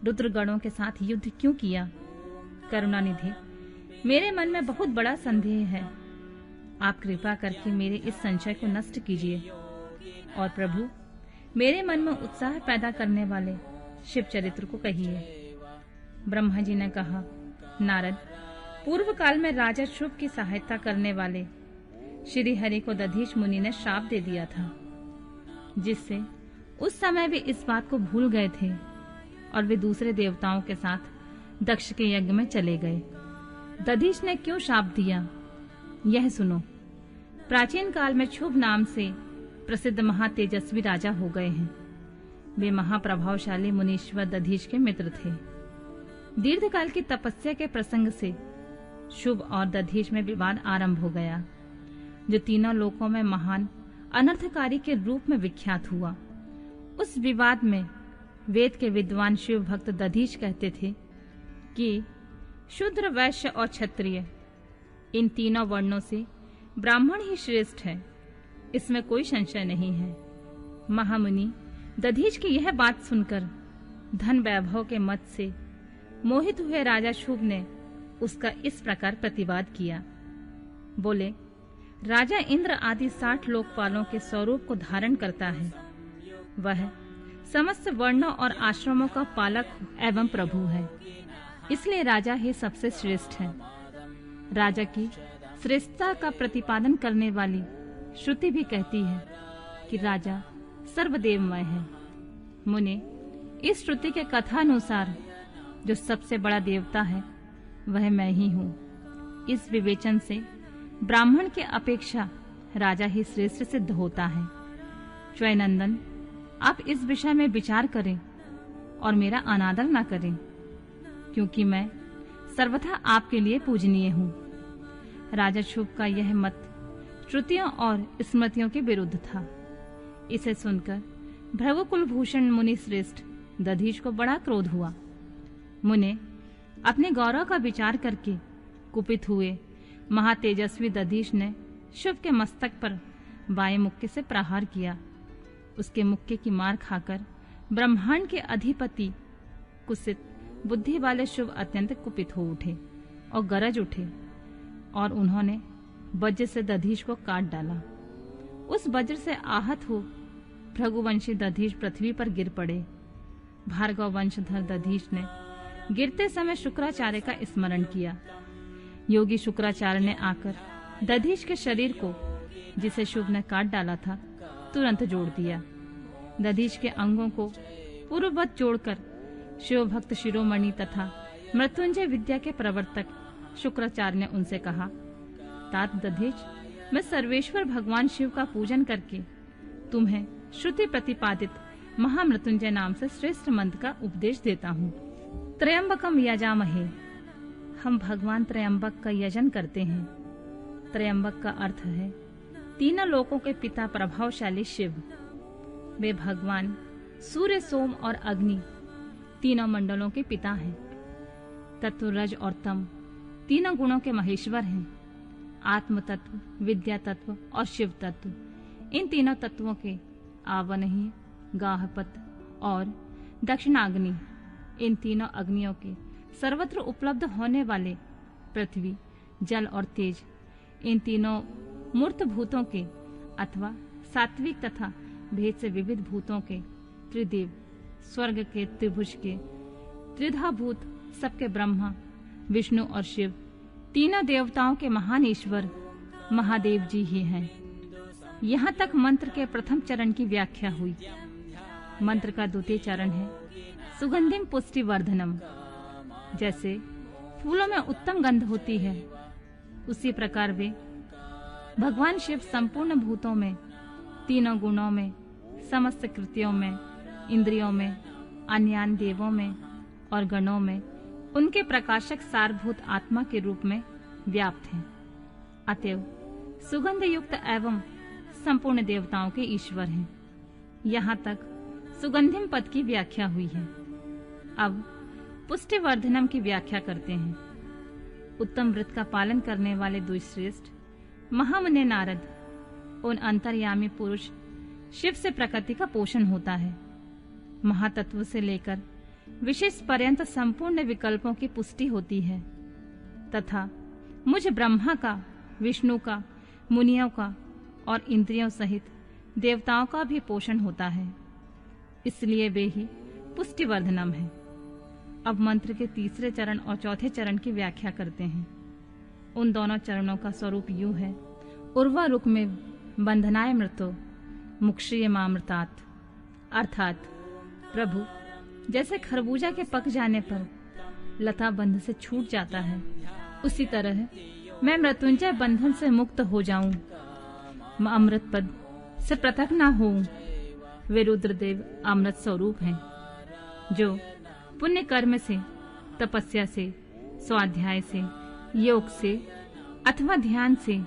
रुद्रगणों के साथ युद्ध क्यों किया? करुणानिधि, मेरे मन में बहुत बड़ा संदेह है। आप कृपा करके मेरे इस संशय को नष्ट कीजिए और प्रभु, मेरे मन में उत्साह पैदा करने वाले शिव चरित्र को कहिए। ब्रह्मा जी ने कहा, नारद, पूर्व काल में राजा शुभ की सहायता करने वाले श्री हरि को दधीच मुनि ने श्राप दे दिया था, जिससे उस समय वे इस बात को भूल गए थे और वे दूसरे देवताओं के साथ दक्ष के यज्ञ में चले गए। दधीच ने क्यों श्राप दिया, यह सुनो। प्राचीन काल में शुभ नाम से प्रसिद्ध महातेजस्वी राजा हो गए हैं। वे महाप्रभावशाली मुनीश्वर दधीच के मित्र थे। दीर्घकाल की तपस्या के प्रसंग से शुभ और दधीच में विवाद आरंभ हो गया, जो तीनों लोकों में महान अनर्थकारी के रूप में विख्यात हुआ। उस विवाद में वेद के विद्वान शिव भक्त दधीच कहते थे कि शूद्र, वैश्य और क्षत्रिय, इन तीनों वर्णों से ब्राह्मण ही श्रेष्ठ है, इसमें कोई संशय नहीं है। महामुनि दधीच की यह बात सुनकर धन वैभव के मत से मोहित हुए राजा शुभ ने उसका इस प्रकार प्रतिवाद किया। बोले, राजा इंद्र आदि 60 लोकपालों के स्वरूप को धारण करता है। वह समस्त वर्णों और आश्रमों का पालक एवं प्रभु है, इसलिए राजा ही सबसे श्रेष्ठ है। राजा की श्रेष्ठता का प्रतिपादन करने वाली श्रुति भी कहती है कि राजा सर्वदेवमय है। मुने, इस श्रुति के कथानुसार जो सबसे बड़ा देवता है वह मैं ही हूँ। इस विवेचन से ब्राह्मण के अपेक्षा राजा ही श्रेष्ठ सिद्ध होता है। च्वयनंदन, आप इस विषय में विचार करें और मेरा अनादर न करें, क्योंकि मैं सर्वथा आपके लिए पूजनीय हूँ। राजा शुभ का यह मत श्रुतियों और स्मृतियों के विरुद्ध था। इसे सुनकर भृगुकुलभूषण मुनि श्रेष्ठ दधीच को बड़ा क्रोध हुआ। मुने, अपने गौरव का विचार करके कुपित हुए महातेजस्वी दधीच ने शुभ के मस्तक पर बाएं मुक्के से प्रहार किया। उसके मुक्के की मार खाकर ब्रह्मांड के अधिपति कुत्सित बुद्धि वाले शुभ अत्यंत कुपित हो उठे और गरज उठे और उन्होंने वज्र से दधीच को काट डाला। उस वज्र से आहत हो भृगुवंशी दधीच पृथ्वी पर गिर पड़े। भार्गव वंशधर दधीच ने गिरते समय शुक्राचार्य का स्मरण किया। योगी शुक्राचार्य ने आकर दधीच के शरीर को, जिसे शुभ ने काट डाला था, तुरंत जोड़ दिया। दधीच के अंगों को पूर्ववत जोड़कर शिव भक्त शिरोमणि तथा मृत्युंजय विद्या के प्रवर्तक शुक्राचार्य ने उनसे कहा, तात दधीच, मैं सर्वेश्वर भगवान शिव का पूजन करके तुम्हें श्रुति प्रतिपादित महामृत्युंजय नाम से श्रेष्ठ मंत्र का उपदेश देता हूँ। त्रयंबकम यजामहे, हम भगवान त्रयंबक का यजन करते हैं। त्रयंबक का अर्थ है तीनों लोकों के पिता प्रभावशाली शिव। वे भगवान सूर्य, सोम और अग्नि तीनों मंडलों के पिता हैं। तत्व, रज और तम तीनों गुणों के महेश्वर हैं। आत्म तत्व, विद्या तत्व और शिव तत्व, इन तीनों तत्वों के आवनही, गाहपत और दक्षिणाग्नि, इन तीनों अग्नियों के सर्वत्र उपलब्ध होने वाले पृथ्वी, जल और तेज, इन तीनों मूर्त भूतों के अथवा सात्विक तथा भेद से विविध भूतों के त्रिदेव, स्वर्ग के त्रिभुज के त्रिधा भूत, सबके ब्रह्मा, विष्णु और शिव, तीनों देवताओं के महान ईश्वर महादेव जी ही हैं। यहाँ तक मंत्र के प्रथम चरण की व्याख्या हुई। मंत्र का द्वितीय चरण है सुगंधिम पुष्टि वर्धनम। जैसे फूलों में उत्तम गंध होती है, उसी प्रकार वे भगवान शिव संपूर्ण भूतों में, तीनों गुणों में, समस्त कृत्यों में, इंद्रियों में, अन्य देवों में और गणों में उनके प्रकाशक सारभूत आत्मा के रूप में व्याप्त हैं। अतएव सुगंध युक्त एवं संपूर्ण देवताओं के ईश्वर हैं। यहाँ तक सुगंधिम पद की व्याख्या हुई है। अब पुष्टिवर्धनम की व्याख्या करते हैं। उत्तम व्रत का पालन करने वाले दुष्श्रेष्ठ महामुनि नारद, उन अंतर्यामी पुरुष शिव से प्रकृति का पोषण होता है। महातत्व से लेकर विशेष पर्यंत संपूर्ण विकल्पों की पुष्टि होती है तथा मुझ ब्रह्मा का, विष्णु का, मुनियों का और इंद्रियों सहित देवताओं का भी पोषण होता है। इसलिए वे ही पुष्टिवर्धनम है। अब मंत्र के तीसरे चरण और चौथे चरण की व्याख्या करते हैं। उन दोनों चरणों का स्वरूप यूं है। उर्वा रुक में बंधनाय मृतो मुक्षीय मामृतात, अर्थात प्रभु जैसे खरबूजा के पक जाने पर लता बंध से छूट जाता है, उसी तरह मैं मृत्युंजय बंधन से मुक्त हो जाऊं, अमृत पद से पृथक ना होऊं। वे रुद्रदेव अमृत स्वरूप हैं, जो पुण्य कर्म से, तपस्या से, स्वाध्याय से, योग से अथवा ध्यान से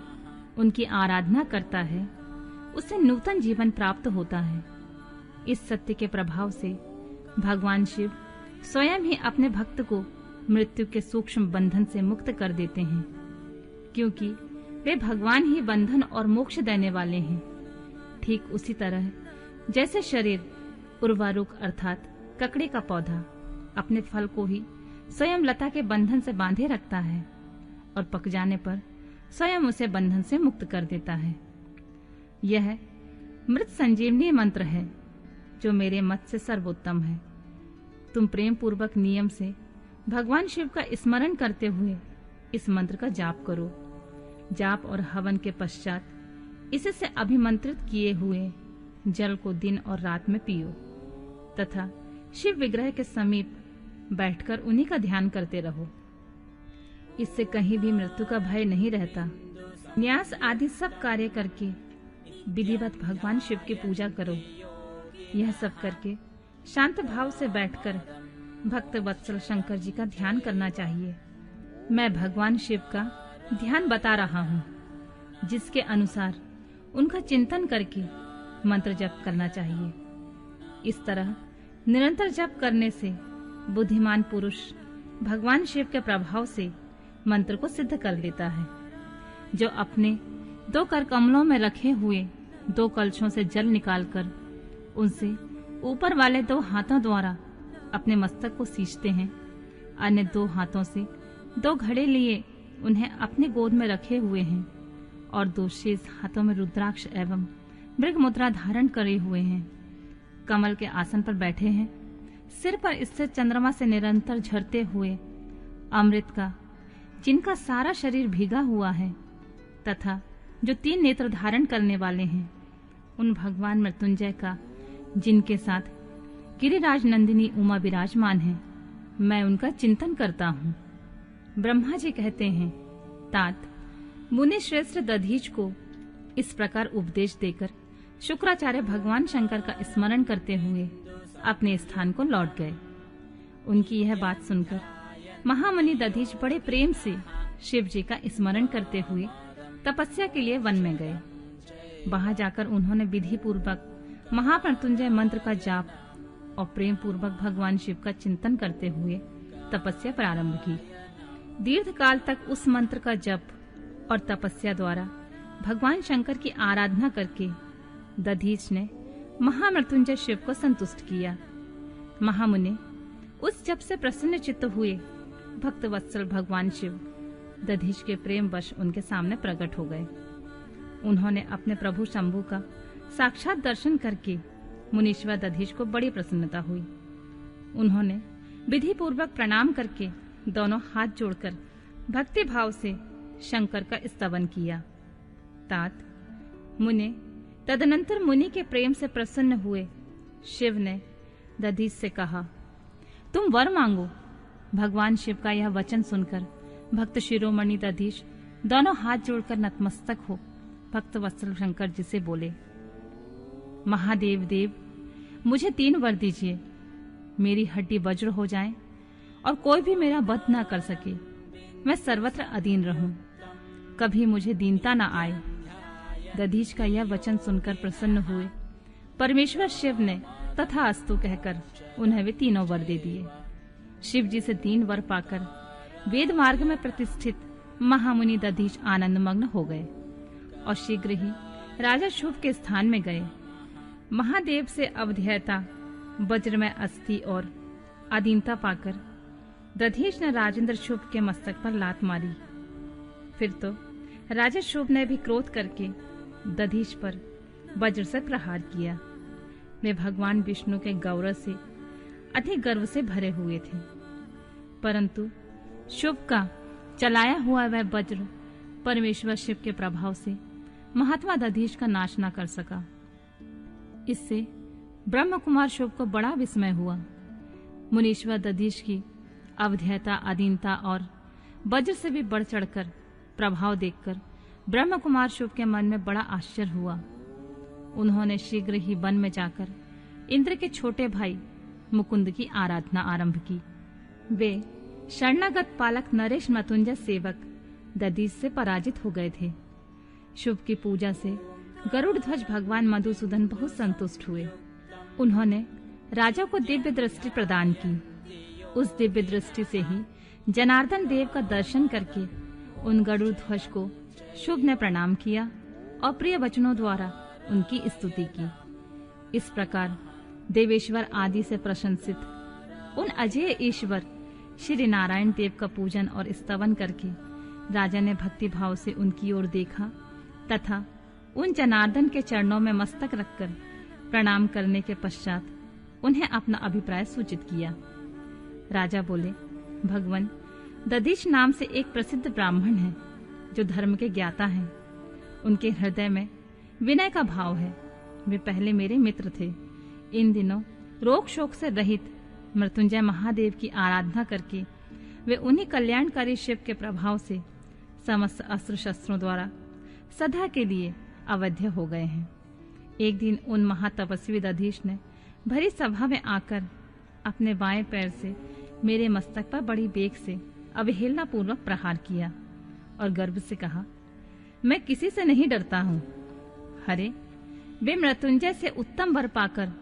उनकी आराधना करता है, उसे नूतन जीवन प्राप्त होता है। इस सत्य के प्रभाव से भगवान शिव स्वयं ही अपने भक्त को मृत्यु के सूक्ष्म बंधन से मुक्त कर देते हैं, क्योंकि वे भगवान ही बंधन और मोक्ष देने वाले हैं। ठीक उसी तरह जैसे शरीर उर्वारुक अर्थात ककड़ी का पौधा अपने फल को ही स्वयं लता के बंधन से बांधे रखता है और पक जाने पर स्वयं उसे बंधन से मुक्त कर देता है। यह मृत संजीवनी मंत्र है, जो मेरे मत से सर्वोत्तम है। तुम प्रेम पूर्वक नियम से भगवान शिव का स्मरण करते हुए इस मंत्र का जाप करो। जाप और हवन के पश्चात इससे अभिमंत्रित किए हुए जल को दिन और रात में पियो तथा शिव विग्रह के समीप बैठकर उन्हीं का ध्यान करते रहो। इससे कहीं भी मृत्यु का भय नहीं रहता। न्यास आदि सब कार्य करके विधिवत भगवान शिव की पूजा करो। यह सब करके शांत भाव से बैठकर भक्त वत्सल शंकर जी का ध्यान करना चाहिए। मैं भगवान शिव का ध्यान बता रहा हूँ, जिसके अनुसार उनका चिंतन करके मंत्र जप करना चाहिए। इस तरह निरंतर जप करने से बुद्धिमान पुरुष भगवान शिव के प्रभाव से मंत्र को सिद्ध कर लेता है। जो अपने दो कर कमलों में रखे हुए दो कलशों से जल निकालकर उनसे ऊपर वाले दो हाथों द्वारा अपने मस्तक को सींचते हैं, अन्य दो हाथों से दो घड़े लिए उन्हें अपने गोद में रखे हुए हैं और दो शेष हाथों में रुद्राक्ष एवं मृग मुद्रा धारण करे हुए हैं, कमल के आसन पर बैठे हैं, सिर पर इससे चंद्रमा से निरंतर झरते हुए अमृत का जिनका सारा शरीर भीगा हुआ है तथा जो 3 नेत्र धारण करने वाले हैं, उन भगवान मृत्युंजय का जिनके साथ गिरिराज नंदिनी उमा विराजमान है, मैं उनका चिंतन करता हूँ। ब्रह्मा जी कहते हैं, तात मुनि श्रेष्ठ दधीच को इस प्रकार उपदेश देकर शुक्राचार्य भगवान शंकर का स्मरण करते हुए अपने स्थान को लौट गए। उनकी यह बात सुनकर महामुनि दधीच बड़े प्रेम से शिव जी का स्मरण करते हुए तपस्या के लिए वन में गए। वहां जाकर उन्होंने विधि पूर्वक महामृत्युंजय मंत्र का जाप और प्रेम पूर्वक भगवान शिव का चिंतन करते हुए तपस्या प्रारंभ की। दीर्घ काल तक उस मंत्र का जप और तपस्या द्वारा भगवान शंकर की आराधना करके दधीच ने महामृत्युंजय शिव को संतुष्ट किया। महामुनि उस जप से प्रसन्न चित्त हुए भक्त वत्सल भगवान शिव दधीच के प्रेम वश उनके सामने प्रकट हो गए। उन्होंने अपने प्रभु शंभु का साक्षात दर्शन करके मुनीश्वर दधीच को बड़ी प्रसन्नता हुई। उन्होंने विधि पूर्वक प्रणाम करके दोनों हाथ जोड़कर भक्ति भाव से शंकर का स्तवन किया। तात मुने तदनंतर मुनि के प्रेम से प्रसन्न हुए शिव ने दधीच से कहा, तुम वर मांगो। भगवान शिव का यह वचन सुनकर भक्त शिरोमणि दधीच दोनों हाथ जोड़कर नतमस्तक हो भक्त वत्सल शंकर जी से बोले, महादेव देव, मुझे 3 वर दीजिए। मेरी हड्डी वज्र हो जाए और कोई भी मेरा वध न कर सके, मैं सर्वत्र अधीन रहूं। कभी मुझे दीनता न आए। दधीच का यह वचन सुनकर प्रसन्न हुए परमेश्वर शिव ने तथास्तु कहकर उन्हें वे तीनों वर दे दिए। शिव जी से 3 वर पाकर वेद मार्ग में प्रतिष्ठित महामुनि दधीच आनंदमग्न हो गए और शीघ्र ही राजा शुभ के स्थान में गए। महादेव से अवध्यता वज्र में अस्थि और अधीनता पाकर दधीच ने राजेंद्र शुभ के मस्तक पर लात मारी। फिर तो राजा शुभ ने भी क्रोध करके दधीच पर वज्र से प्रहार किया। वे भगवान विष्णु के गौरव से अधिक गर्व से भरे हुए थे, परंतु शुभ का चलाया हुआ वह वज्र परमेश्वर शिव के प्रभाव से महात्मा दधीच का नाश न कर सका। इससे ब्रह्म कुमार शुभ को बड़ा विस्मय हुआ। मुनीश्वर दधीच की अवध्यता, अधीनता और वज्र से भी बढ़ चढ़कर प्रभाव देखकर ब्रह्म कुमार शुभ के मन में बड़ा आश्चर्य हुआ। उन्होंने शीघ्र ही वन में जाकर इंद्र के छोटे भाई मुकुंद की आराधना आरंभ की। वे शरणागत पालक नरेश मृत्युंजय सेवक दधीच से पराजित हो गए थे। शुभ की पूजा से गरुड़ ध्वज भगवान मधुसूदन बहुत संतुष्ट हुए। उन्होंने राजा को दिव्य दृष्टि प्रदान की। उस दिव्य दृष्टि से ही जनार्दन देव का दर्शन करके उन गरुड़ ध्वज को शुभ ने प्रणाम किया और प्रिय वचनों द्वारा उनकी स्तुति की। इस प्रकार देवेश्वर आदि से प्रशंसित उन अजय ईश्वर श्री नारायण देव का पूजन और स्तवन करके राजा ने भक्ति भाव से उनकी ओर देखा तथा उन जनार्दन के चरणों में मस्तक रखकर प्रणाम करने के पश्चात उन्हें अपना अभिप्राय सूचित किया। राजा बोले, भगवान दधीच नाम से एक प्रसिद्ध ब्राह्मण है जो धर्म के ज्ञाता हैं। उनके हृदय में विनय का भाव है। वे पहले मेरे मित्र थे। इन दिनों रोग शोक से रहित मृत्युंजय महादेव की आराधना करके वे उन्हीं कल्याणकारी शिव के प्रभाव से समस्त अस्त्र शस्त्रों द्वारा सदा के लिए अवध्य हो गए हैं। एक दिन उन महातपस्वी दधीच ने भरी सभा में आकर अपने बाएं पैर से मेरे मस्तक पर बड़ी बेग से अवहेलना पूर्वक प्रहार किया और गर्व से कहा, मैं किसी से नहीं डरता हूँ। हरे, वे मृत्युंजय से उत्तम वर पाकर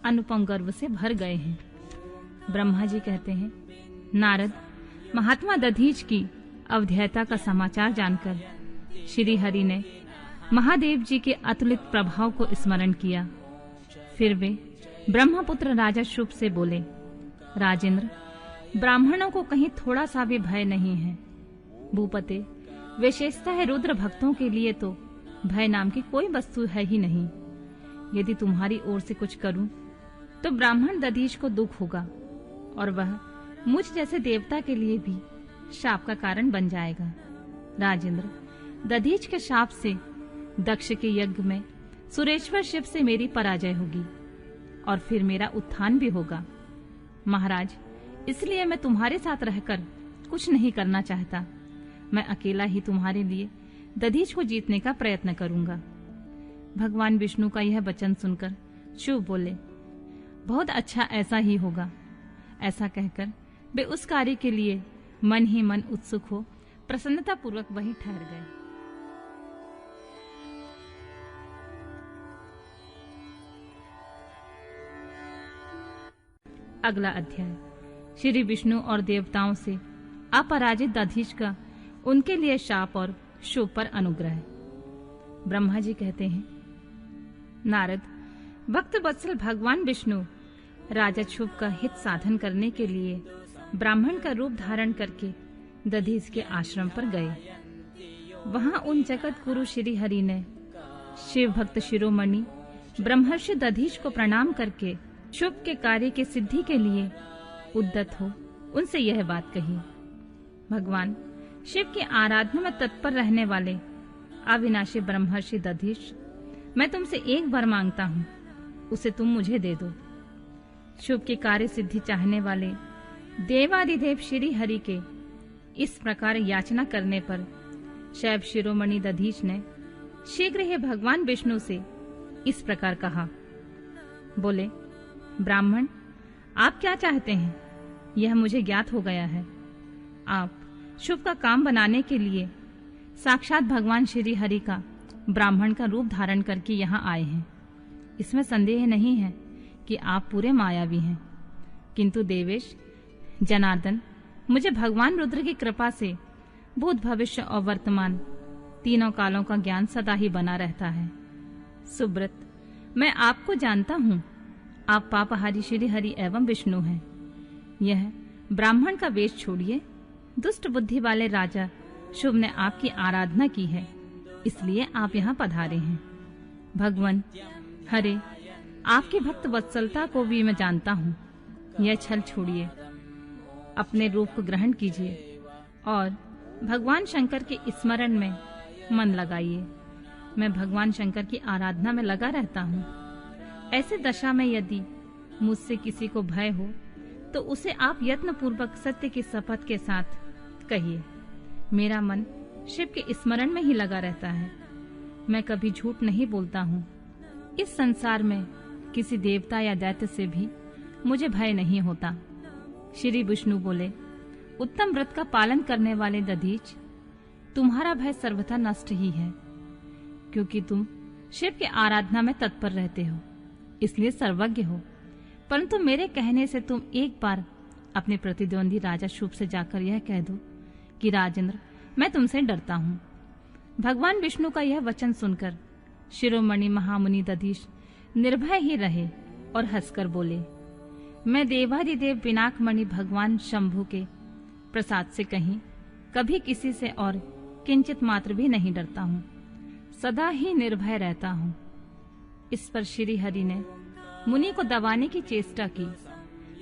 अनुपम गर्व से भर गए हैं। ब्रह्मा जी कहते हैं, नारद महात्मा दधीच की अवध्यता का समाचार जानकर श्री हरि ने महादेव जी के अतुलित प्रभाव को स्मरण किया। फिर वे ब्रह्मपुत्र राजा शुभ से बोले, राजेंद्र, ब्राह्मणों को कहीं थोड़ा सा भी भय नहीं है। भूपते, विशेषतः रुद्र भक्तों के लिए तो भय नाम की कोई वस्तु है ही नहीं। यदि तुम्हारी ओर से कुछ करूं तो ब्राह्मण दधीच को दुख होगा और वह मुझ जैसे देवता के लिए भी शाप का कारण बन जाएगा। राजेंद्र, दधीच के शाप से दक्ष के यज्ञ में सुरेश्वर शिव से मेरी पराजय होगी और फिर मेरा उत्थान भी होगा। महाराज, इसलिए मैं तुम्हारे साथ रहकर कुछ नहीं करना चाहता। मैं अकेला ही तुम्हारे लिए दधीच को जीतने का प्रयत्न करूंगा। भगवान विष्णु का यह वचन सुनकर शुभ बोले, बहुत अच्छा, ऐसा ही होगा। ऐसा कहकर वे उस कार्य के लिए मन ही मन उत्सुक हो प्रसन्नता पूर्वक वहीं ठहर गए। अगला अध्याय श्री विष्णु और देवताओं से अपराजित दधीच का उनके लिए शाप और शुभ पर अनुग्रह। ब्रह्मा जी कहते हैं, नारद, भक्त वत्सल भगवान विष्णु राजा शुभ का हित साधन करने के लिए ब्राह्मण का रूप धारण करके दधीच के आश्रम पर गए। वहां उन जगत गुरु श्री हरि ने शिव भक्त शिरोमणि ब्रह्मर्षि दधीच को प्रणाम करके शुभ के कार्य की सिद्धि के लिए उद्यत हो उनसे यह बात कही, भगवान शिव की आराधना में तत्पर रहने वाले अविनाशी ब्रह्मर्षि दधीच, मैं तुमसे एक वर मांगता हूँ, उसे तुम मुझे दे दो। शुभ की कार्य सिद्धि चाहने वाले देवादिदेव श्री हरि के इस प्रकार याचना करने पर शैव शिरोमणि दधीच ने शीघ्र ही भगवान विष्णु से इस प्रकार कहा, बोले, ब्राह्मण, आप क्या चाहते हैं? यह मुझे ज्ञात हो गया है। आप शुभ का काम बनाने के लिए साक्षात भगवान श्री हरि का ब्राह्मण का रूप धारण करके यहाँ आए हैं। इसमें संदेह नहीं है कि आप पूरे मायावी हैं। किंतु देवेश जनार्दन, मुझे भगवान रुद्र की कृपा से भूत भविष्य और वर्तमान तीनों कालों का ज्ञान सदा ही बना रहता है। सुब्रत, मैं आपको जानता हूँ। आप पापहारी श्री हरि एवं विष्णु हैं। यह ब्राह्मण का वेश छोड़िए। दुष्ट बुद्धि वाले राजा शुभ ने आपकी आराधना की है, इसलिए आप यहाँ पधारे हैं। भगवान हरे, आपकी भक्त वत्सलता को भी मैं जानता हूँ। यह छल छोड़िए, अपने रूप को ग्रहण कीजिए और भगवान शंकर के स्मरण में मन लगाइए। मैं भगवान शंकर की आराधना में लगा रहता हूँ। ऐसे दशा में यदि मुझसे किसी को भय हो तो उसे आप यत्न पूर्वक सत्य की शपथ के साथ कहिए। मेरा मन शिव के स्मरण में ही लगा रहता है। मैं कभी झूठ नहीं बोलता हूँ। इस संसार में किसी देवता या दैत्य से भी मुझे भय नहीं होता। श्री विष्णु बोले, उत्तम व्रत का पालन करने वाले दधीच, तुम्हारा भय सर्वथा नष्ट ही है, क्योंकि तुम शिव की आराधना में तत्पर रहते हो, इसलिए सर्वज्ञ हो। परंतु मेरे कहने से तुम एक बार अपने प्रतिद्वंदी राजा शुभ से जाकर यह कह दो कि राजेंद्र, मैं तुमसे डरता हूँ। भगवान विष्णु का यह वचन सुनकर शिरोमणि महामुनि दधीच निर्भय ही रहे और हंसकर बोले, मैं देवाधिदेव पिनाकमणि भगवान शंभु के प्रसाद से कहीं कभी किसी से और किंचित मात्र भी नहीं डरता हूँ, सदा ही निर्भय रहता हूँ। इस पर श्री हरि ने मुनि को दबाने की चेष्टा की।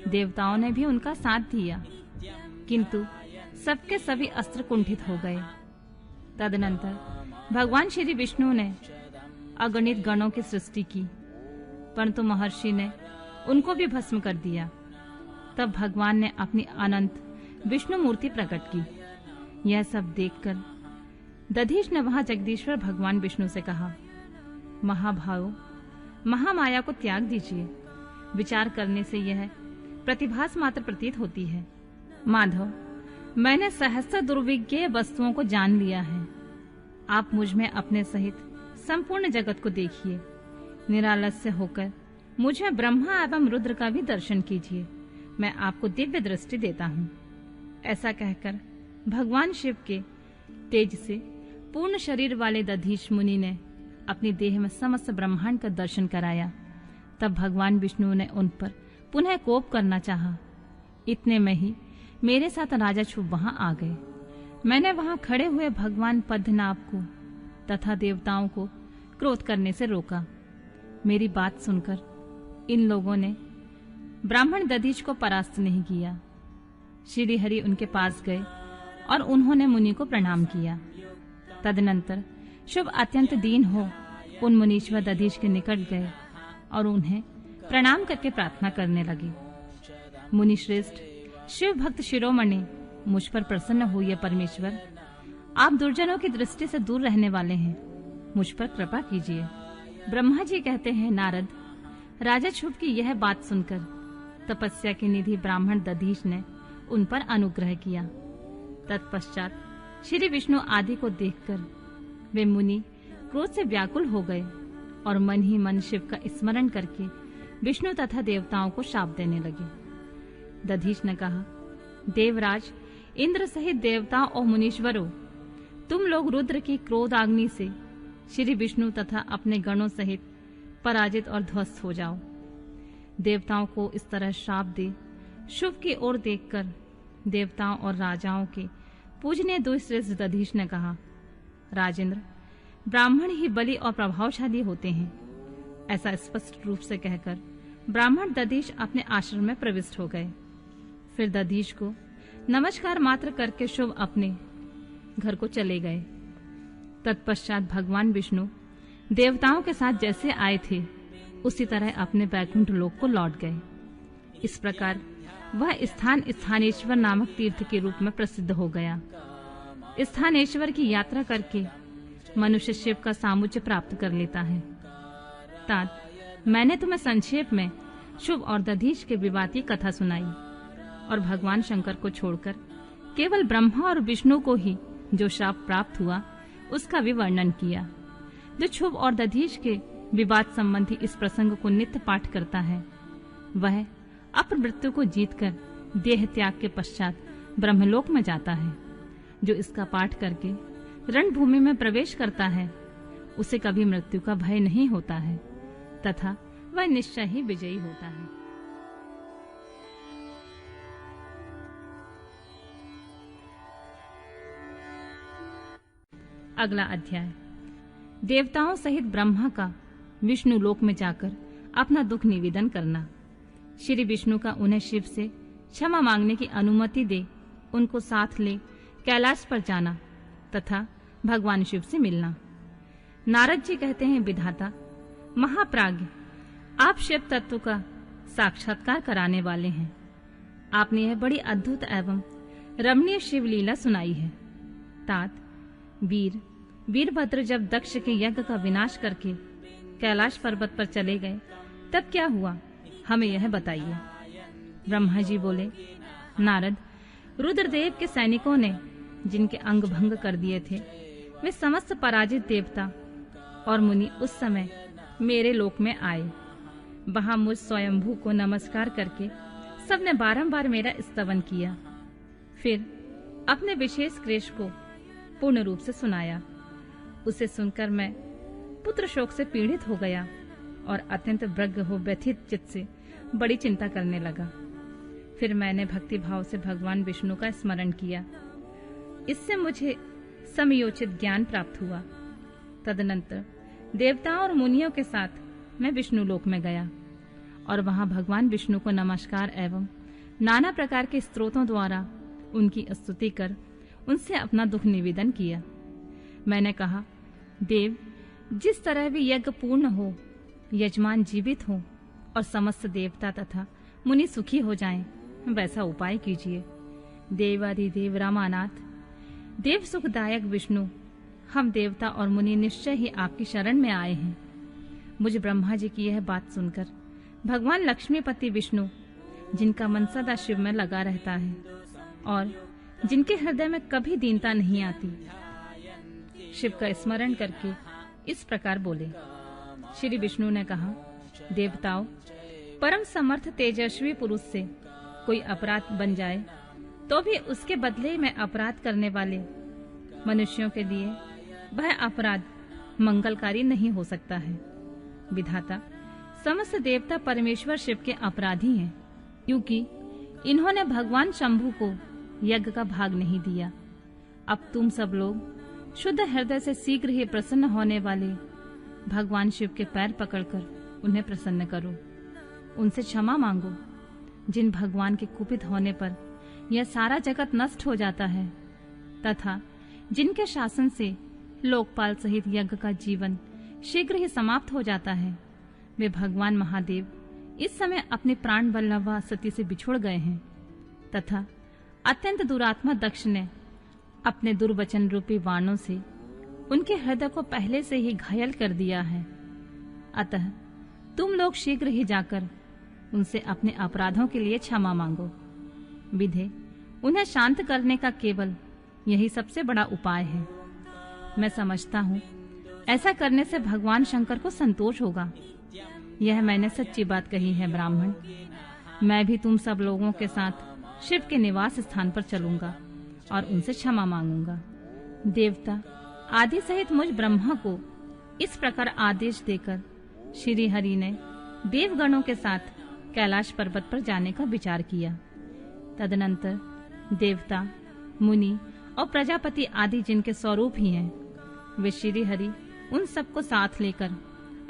देवताओं ने भी उनका साथ दिया, किंतु सबके सभी अस्त्र कुंठित हो गए। तदनंतर भगवान श्री विष्णु ने अगणित गणों की सृष्टि की, परंतु महर्षि ने उनको भी भस्म कर दिया। तब भगवान ने अपनी अनंत विष्णु मूर्ति प्रकट की। यह सब देखकर दधीच ने वहां जगदीश्वर भगवान विष्णु से कहा, महाभाव, महामाया को त्याग दीजिए। विचार करने से यह प्रतिभास मात्र प्रतीत होती है। माधव, मैंने सहस्त्र दुर्विज्ञेय वस्तुओं को जान लिया है। आप मुझ में अपने सहित संपूर्ण जगत को देखिए। निरालस्य होकर मुझे ब्रह्मा एवं रुद्र का भी दर्शन कीजिए। मैं आपको दिव्य दृष्टि देता हूँ। ऐसा कहकर भगवान शिव के तेज से पूर्ण शरीर वाले दधीच मुनि ने अपनी देह में समस्त ब्रह्मांड का दर्शन कराया। तब भगवान विष्णु ने उन पर पुनः कोप करना चाहा। इतने में ही मेरे साथ राजा शुभ वहां आ गए। मैंने वहां खड़े हुए भगवान पद्मनाभ को तथा देवताओं को क्रोध करने से रोका। मेरी बात सुनकर इन लोगों ने ब्राह्मण दधीच को परास्त नहीं किया। श्री हरि उनके पास गए और उन्होंने मुनि को प्रणाम किया। तदनंतर शुभ अत्यंत दीन हो उन मुनीश्वर दधीच के निकट गए और उन्हें प्रणाम करके प्रार्थना करने लगे। मुनि श्रेष्ठ, शिव भक्त शिरोमणि, मुझ पर प्रसन्न होइए परमेश्वर। आप दुर्जनों की दृष्टि से दूर रहने वाले हैं, मुझ पर कृपा कीजिए। ब्रह्मा जी कहते हैं, नारद, राजा शुभ की यह बात सुनकर तपस्या के निधि ब्राह्मण दधीच ने उन पर अनुग्रह किया। तत्पश्चात श्री विष्णु आदि को देखकर वे मुनि क्रोध से व्याकुल हो गए और मन ही मन शिव का स्मरण करके विष्णु तथा देवताओं को शाप देने लगे। दधीच ने कहा, देवराज, इंद्र सहित देवताओं और मुनीश्वरों, तुम लोग रुद्र की क्रोधाग्नि से श्री विष्णु तथा अपने गणों सहित पराजित और ध्वस्त हो जाओ। देवताओं को इस तरह श्राप दे शुभ की ओर देखकर देवताओं और राजाओं के पूजनीय दुश्रेष्ठ दधीच ने कहा, राजेंद्र, ब्राह्मण ही बलि और प्रभावशाली होते हैं। ऐसा स्पष्ट रूप से कहकर ब्राह्मण दधीच अपने आश्रम में प्रविष्ट हो गए। फिर दधीच को नमस्कार मात्र करके शुभ अपने घर को चले गए। तत्पश्चात भगवान विष्णु देवताओं के साथ जैसे आए थे उसी तरह अपने वैकुंठ लोक को लौट गए। इस प्रकार वह स्थान स्थानेश्वर नामक तीर्थ के रूप में प्रसिद्ध हो गया। स्थानेश्वर की यात्रा करके मनुष्य शिव का सामुज्य प्राप्त कर लेता है। तात, मैंने तुम्हें संक्षेप में शुभ और दधीच के विवाद की कथा सुनाई और भगवान शंकर को छोड़कर केवल ब्रह्मा और विष्णु को ही जो श्राप प्राप्त हुआ उसका भी वर्णन किया। जो क्षुभ और दधीच के विवाद संबंधी इस प्रसंग को नित्य पाठ करता है, वह अपमृत्यु को जीतकर देह त्याग के पश्चात ब्रह्मलोक में जाता है। जो इसका पाठ करके रणभूमि में प्रवेश करता है, उसे कभी मृत्यु का भय नहीं होता है तथा वह निश्चय ही विजयी होता है। अगला अध्याय, देवताओं सहित ब्रह्मा का विष्णु लोक में जाकर अपना दुख निवेदन करना। श्री विष्णु का उन्हें शिव से क्षमा मांगने की अनुमति दे उनको साथ ले कैलाश पर जाना तथा भगवान शिव से मिलना। नारद जी कहते हैं, विधाता महाप्राज्ञ, आप शिव तत्व का साक्षात्कार कराने वाले हैं। आपने यह बड़ी अद्भुत एवं रमणीय शिव लीला सुनाई है। तात वीरभद्र जब दक्ष के यज्ञ का विनाश करके कैलाश पर्वत पर चले गए, तब क्या हुआ, हमें यह बताइए। ब्रह्मा जी बोले, नारद, रुद्रदेव के सैनिकों ने जिनके अंग भंग कर दिए थे, वे समस्त पराजित देवता और मुनि उस समय मेरे लोक में आए। वहां मुझ स्वयंभू को नमस्कार करके सबने बारंबार मेरा स्तवन किया। फिर अपने विशेष क्लेश को पूर्ण रूप से सुनाया। उसे सुनकर मैं पुत्र शोक से पीड़ित हो गया और अत्यंत व्यग्र हो व्यथित चित्त से बड़ी चिंता करने लगा। फिर मैंने भक्ति भाव से भगवान विष्णु का स्मरण किया। इससे मुझे समयोचित ज्ञान प्राप्त हुआ। तदनंतर देवताओं और मुनियों के साथ मैं विष्णु लोक में गया और वहां भगवान विष्णु को नमस्कार एवं नाना प्रकार के स्तोत्रों द्वारा उनकी स्तुति कर उनसे अपना दुख निवेदन किया। मैंने कहा, देव, जिस तरह भी यज्ञ पूर्ण हो, यजमान जीवित हो और समस्त देवता तथा मुनि सुखी हो जाएं, वैसा उपाय कीजिए। देवादिदेव रामानाथ, देव सुखदायक विष्णु, हम देवता और मुनि निश्चय ही आपकी शरण में आए हैं। मुझ ब्रह्मा जी की यह बात सुनकर भगवान लक्ष्मीपति विष्णु, जिनका मन सदा शिव में लगा रहता है और जिनके हृदय में कभी दीनता नहीं आती, शिव का स्मरण करके इस प्रकार बोले। श्री विष्णु ने कहा, देवताओं, परम समर्थ तेजस्वी पुरुष से कोई अपराध बन जाए तो भी उसके बदले में अपराध करने वाले मनुष्यों के लिए वह अपराध मंगलकारी नहीं हो सकता है। विधाता, समस्त देवता परमेश्वर शिव के अपराधी हैं, क्योंकि इन्होंने भगवान शंभु को यज्ञ का भाग नहीं दिया। अब तुम सब लोग शुद्ध हृदय से शीघ्र ही प्रसन्न होने वाले भगवान शिव के पैर पकड़कर उन्हें प्रसन्न करो, उनसे क्षमा मांगो। जिन भगवान के कुपित होने पर यह सारा जगत नष्ट हो जाता है तथा जिनके शासन से लोकपाल सहित यज्ञ का जीवन शीघ्र ही समाप्त हो जाता है, वे भगवान महादेव इस समय अपने प्राण वल्लभा सती से बिछुड़ गए हैं तथा अत्यंत दुरात्मा दक्ष ने अपने दुर्वचन रूपी बाणों से उनके हृदय को पहले से ही घायल कर दिया है। अतः तुम लोग शीघ्र ही जाकर उनसे अपने अपराधों के लिए क्षमा मांगो। विधे, उन्हें शांत करने का केवल यही सबसे बड़ा उपाय है। मैं समझता हूँ ऐसा करने से भगवान शंकर को संतोष होगा। यह मैंने सच्ची बात कही है ब्राह्मण। मैं भी तुम सब लोगों के साथ शिव के निवास स्थान पर चलूंगा और उनसे क्षमा मांगूंगा। देवता आदि सहित मुझ ब्रह्मा को इस प्रकार आदेश देकर श्री हरि ने देवगणों के साथ कैलाश पर्वत पर जाने का विचार किया। तदनंतर देवता, मुनि और प्रजापति आदि जिनके स्वरूप ही हैं, वे श्री हरि उन सबको साथ लेकर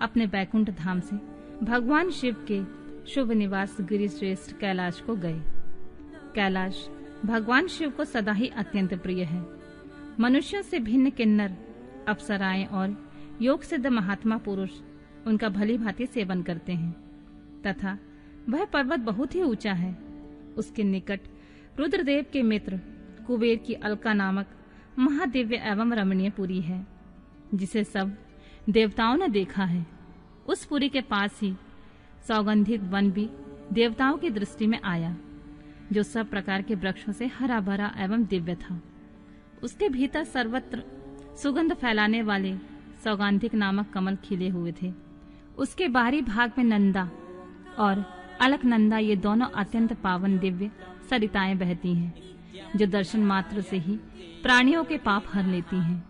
अपने बैकुंठ धाम से भगवान शिव के शुभ निवास गिरिश्रेष्ठ कैलाश को गए। कैलाश भगवान शिव को सदा ही अत्यंत प्रिय है। मनुष्यों से भिन्न किन्नर, अप्सराएं और योग सिद्ध महात्मा पुरुष उनका भली भांति सेवन करते हैं तथा वह पर्वत बहुत ही ऊंचा है। उसके निकट रुद्रदेव के मित्र कुबेर की अलका नामक महादिव्य एवं रमणीय पुरी है, जिसे सब देवताओं ने देखा है। उस पुरी के पास ही सौगंधित वन भी देवताओं की दृष्टि में आया, जो सब प्रकार के वृक्षों से हरा भरा एवं दिव्य था। उसके भीतर सर्वत्र सुगंध फैलाने वाले सौगंधिक नामक कमल खिले हुए थे। उसके बाहरी भाग में नंदा और अलकनंदा ये दोनों अत्यंत पावन दिव्य सरिताएं बहती हैं, जो दर्शन मात्र से ही प्राणियों के पाप हर लेती हैं।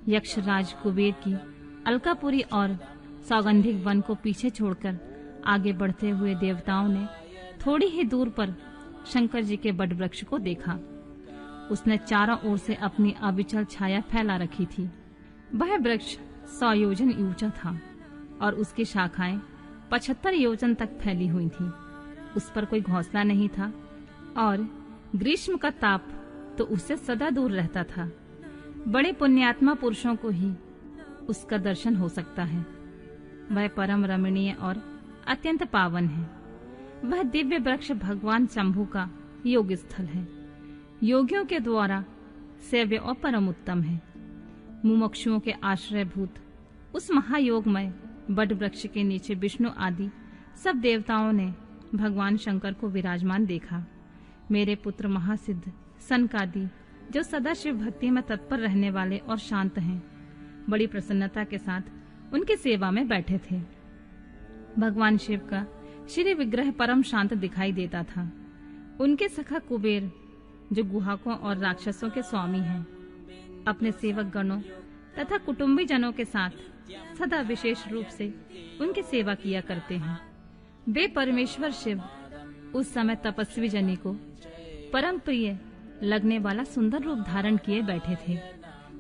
यक्षराज कुबेर की अलकापुरी और सौगंधिक वन को पीछे छोड़कर आगे बढ़ते हुए देवताओं ने थोड़ी ही दूर पर शंकर जी के बट वृक्ष को देखा। उसने चारों ओर से अपनी अविचल छाया फैला रखी थी। वह वृक्ष 100 योजन ऊंचा था और उसकी शाखाएं 75 योजन तक फैली हुई थी। उस पर कोई घोंसला नहीं था और ग्रीष्म का ताप तो उससे सदा दूर रहता था। बड़े पुण्यात्मा पुरुषों को ही उसका दर्शन हो सकता है। वह परम रमणीय और अत्यंत पावन है। वह दिव्य वृक्ष भगवान शंभु का योग स्थल है, योगियों के द्वारा सेव्य और परम उत्तम है। मुमुक्षुओं के आश्रयभूत उस महायोगमय बट वृक्ष के नीचे विष्णु आदि सब देवताओं ने भगवान शंकर को विराजमान देखा। मेरे पुत्र महासिद्ध सनकादि, जो सदा शिव भक्ति में तत्पर रहने वाले और शांत हैं, बड़ी प्रसन्नता के साथ उनकी सेवा में बैठे थे। भगवान शिव का श्री विग्रह परम शांत दिखाई देता था। उनके सखा कुबेर, जो गुहाकों और राक्षसों के स्वामी हैं, अपने सेवक गणों तथा कुटुंबी जनों के साथ सदा विशेष रूप से उनकी सेवा किया करते हैं। वे परमेश्वर शिव उस समय तपस्वी जनी को परम प्रिय लगने वाला सुंदर रूप धारण किए बैठे थे।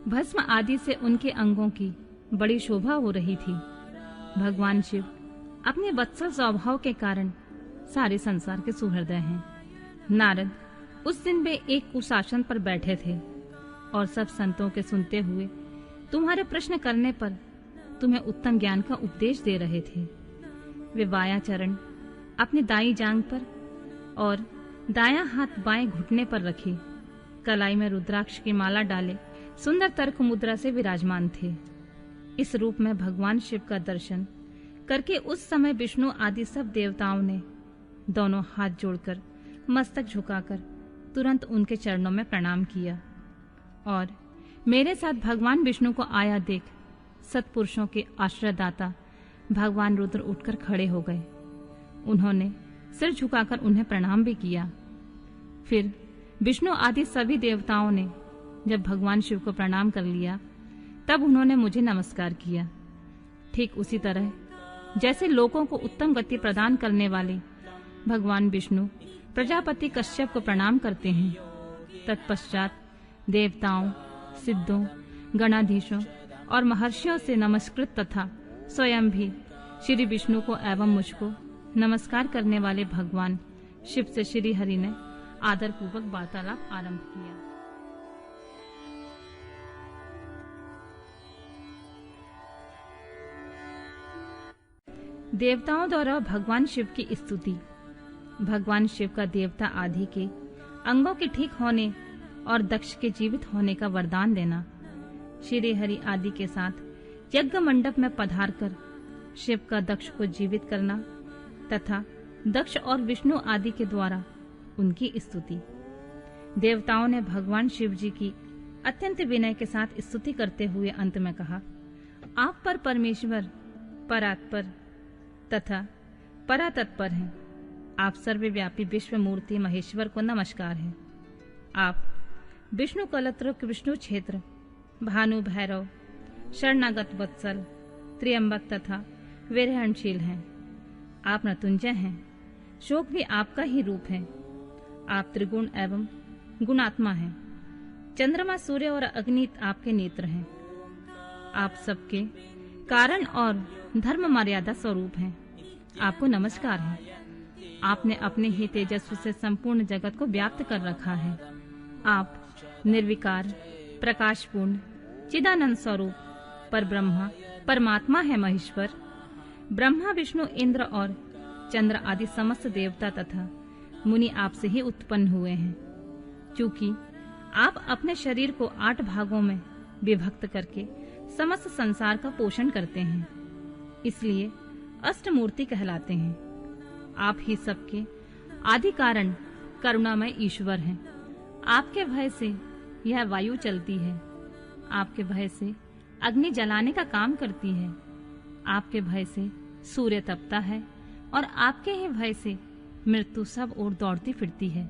भस्म आदि से उनके अंगों की बड़ी शोभा हो रही थी। भगवान शिव अपने वत्सल स्वभाव के कारण सारे संसार के सुहृदय हैं। नारद उस दिन वे एक कुशासन पर बैठे थे और सब संतों के सुनते हुए तुम्हारे प्रश्न करने पर तुम्हें उत्तम ज्ञान का उपदेश दे रहे थे। वे बायां चरण अपनी दाईं जांघ पर और दायां हाथ बाएं घुटने पर रखे, कलाई में रुद्राक्ष की माला डाले सुंदर तर्क मुद्रा से विराजमान थे। इस रूप में भगवान शिव का दर्शन करके उस समय विष्णु आदि सब देवताओं ने दोनों हाथ जोड़कर मस्तक झुकाकर तुरंत उनके चरणों में प्रणाम किया और मेरे साथ भगवान विष्णु को आया देख सत्पुरुषों के आश्रयदाता भगवान रुद्र उठकर खड़े हो गए। उन्होंने सिर झुकाकर उन्हें प्रणाम भी किया। फिर विष्णु आदि सभी देवताओं ने जब भगवान शिव को प्रणाम कर लिया, तब उन्होंने मुझे नमस्कार किया। ठीक उसी तरह जैसे लोगों को उत्तम गति प्रदान करने वाले भगवान विष्णु प्रजापति कश्यप को प्रणाम करते हैं, तत्पश्चात देवताओं, सिद्धों, गणाधीशों और महर्षियों से नमस्कृत तथा स्वयं भी श्री विष्णु को एवं मुझको नमस्कार करने वाले भगवान शिव से श्री हरि ने आदर पूर्वक वार्तालाप आरंभ किया। देवताओं द्वारा भगवान शिव की स्तुति। भगवान शिव का देवता आदि के अंगों के ठीक होने और दक्ष के जीवित होने का वरदान देना, श्री हरि आदि के साथ यज्ञ मंडप में पधारकर शिव का दक्ष को जीवित करना तथा दक्ष और विष्णु आदि के द्वारा उनकी स्तुति। देवताओं ने भगवान शिव जी की अत्यंत विनय के साथ स्तुति करते हुए अंत में कहा, आप पर परमेश्वर परात्पर तथा परातत्पर हैं। आप सर्वव्यापी विश्व मूर्ति महेश्वर को नमस्कार है। आप विष्णु कलत्र विष्णु क्षेत्र भानु भैरव शरणागत वत्सल त्र्यंबक तथा विरहणशील हैं। आप मृत्युंजय हैं, शोक भी आपका ही रूप है। आप त्रिगुण एवं गुणात्मा हैं। चंद्रमा, सूर्य और अग्नि आपके नेत्र हैं। आप सबके कारण और धर्म मर्यादा स्वरूप हैं। आपको नमस्कार है। आपने अपने ही तेजस्व से संपूर्ण जगत को व्याप्त कर रखा है। आप निर्विकार, प्रकाशपूर्ण, चिदानंद स्वरूप पर ब्रह्मा परमात्मा है महेश्वर। ब्रह्मा, विष्णु, इंद्र और चंद्र आदि समस्त देवता तथा मुनि आपसे ही उत्पन्न हुए हैं। चूंकि आप अपने शरीर को 8 भागों में विभक्त करके समस्त संसार का पोषण करते हैं, इसलिए अष्टमूर्ति कहलाते हैं। आप ही सबके आदि कारण करुणामय ईश्वर हैं। आपके भय से यह वायु चलती है। आपके भय से अग्नि जलाने का काम करती है। आपके भय से सूर्य तपता है और आपके ही भय से मृत्यु सब ओर दौड़ती फिरती है।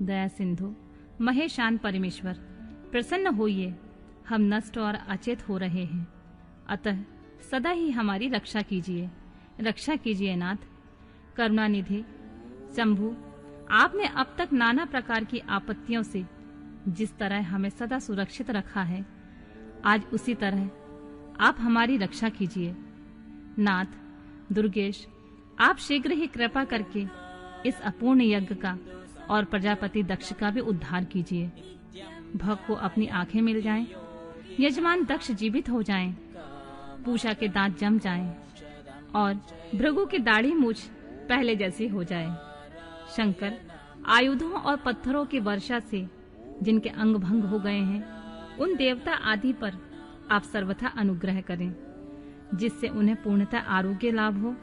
दया सिंधु महेशान परमेश्वर, प्रसन्न होइए, हम नष्ट और अचेत हो रहे हैं, अतः सदा ही हमारी रक्षा कीजिए नाथ। करुणानिधि शंभु, आपने अब तक नाना प्रकार की आपत्तियों से जिस तरह हमें सदा सुरक्षित रखा है, आज उसी तरह आप हमारी रक्षा कीजिए। नाथ दुर्गेश, आप शीघ्र ही कृपा करके इस अपूर्ण यज्ञ का और प्रजापति दक्ष का भी उद्धार कीजिए। भक्त को अपनी आंखें मिल जाएं, यजमान दक्ष जीवित हो जाएं, पूषा के दांत जम जाएं और भृगु की दाढ़ी मूछ पहले जैसी हो जाए। शंकर, आयुधों और पत्थरों की वर्षा से जिनके अंग भंग हो गए हैं, उन देवता आदि पर आप सर्वथा अनुग्रह करें, जिससे उन्हें पूर्णतः आरोग्य लाभ हो।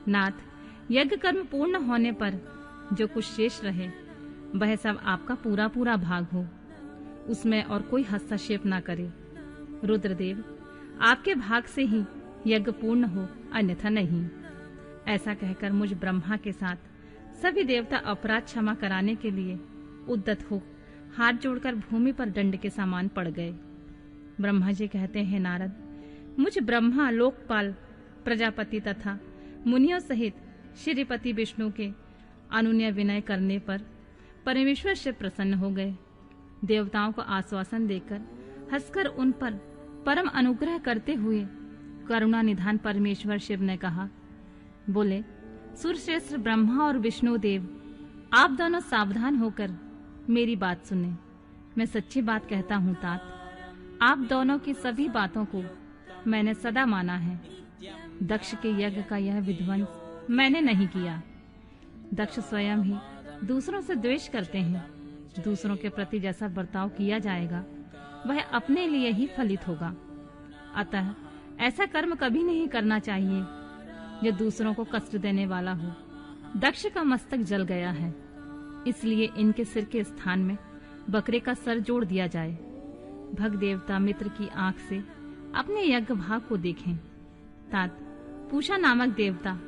नाथ, यज्ञ कर्म पूर्ण होने पर जो कुछ शेष रहे, वह सब आपका पूरा पूरा भाग हो, उसमें और कोई हस्तक्षेप ना करे। रुद्रदेव, आपके भाग से ही यज्ञ पूर्ण हो, अन्यथा नहीं। ऐसा कहकर मुझ ब्रह्मा के साथ सभी देवता अपराध क्षमा कराने के लिए उद्यत हो हाथ जोड़कर भूमि पर दंड के समान पड़ गए। ब्रह्मा जी कहते हैं, नारद, मुझ ब्रह्मा, लोकपाल, प्रजापति तथा मुनियों सहित श्रीपति विष्णु के अनुनय विनय करने पर परमेश्वर शिव प्रसन्न हो गए। देवताओं को आश्वासन देकर हंसकर उन पर परम अनुग्रह करते हुए करुणा निधान परमेश्वर शिव ने कहा, बोले, सूर्यश्रेष्ठ ब्रह्मा और विष्णु देव, आप दोनों सावधान होकर मेरी बात सुने। मैं सच्ची बात कहता हूँ तात, आप दोनों की सभी बातों को मैंने सदा माना है। दक्ष के यज्ञ का यह विध्वंस मैंने नहीं किया। दक्ष स्वयं ही दूसरों से द्वेष करते हैं। दूसरों के प्रति जैसा बर्ताव किया जाएगा, वह अपने लिए ही फलित होगा। अतः ऐसा कर्म कभी नहीं करना चाहिए जो दूसरों को कष्ट देने वाला हो। दक्ष का मस्तक जल गया है, इसलिए इनके सिर के स्थान में बकरे का सर जोड़ दिया जाए। भग देवता मित्र की आंख से अपने यज्ञ भाग को देखें। तात, पूषा नामक देवता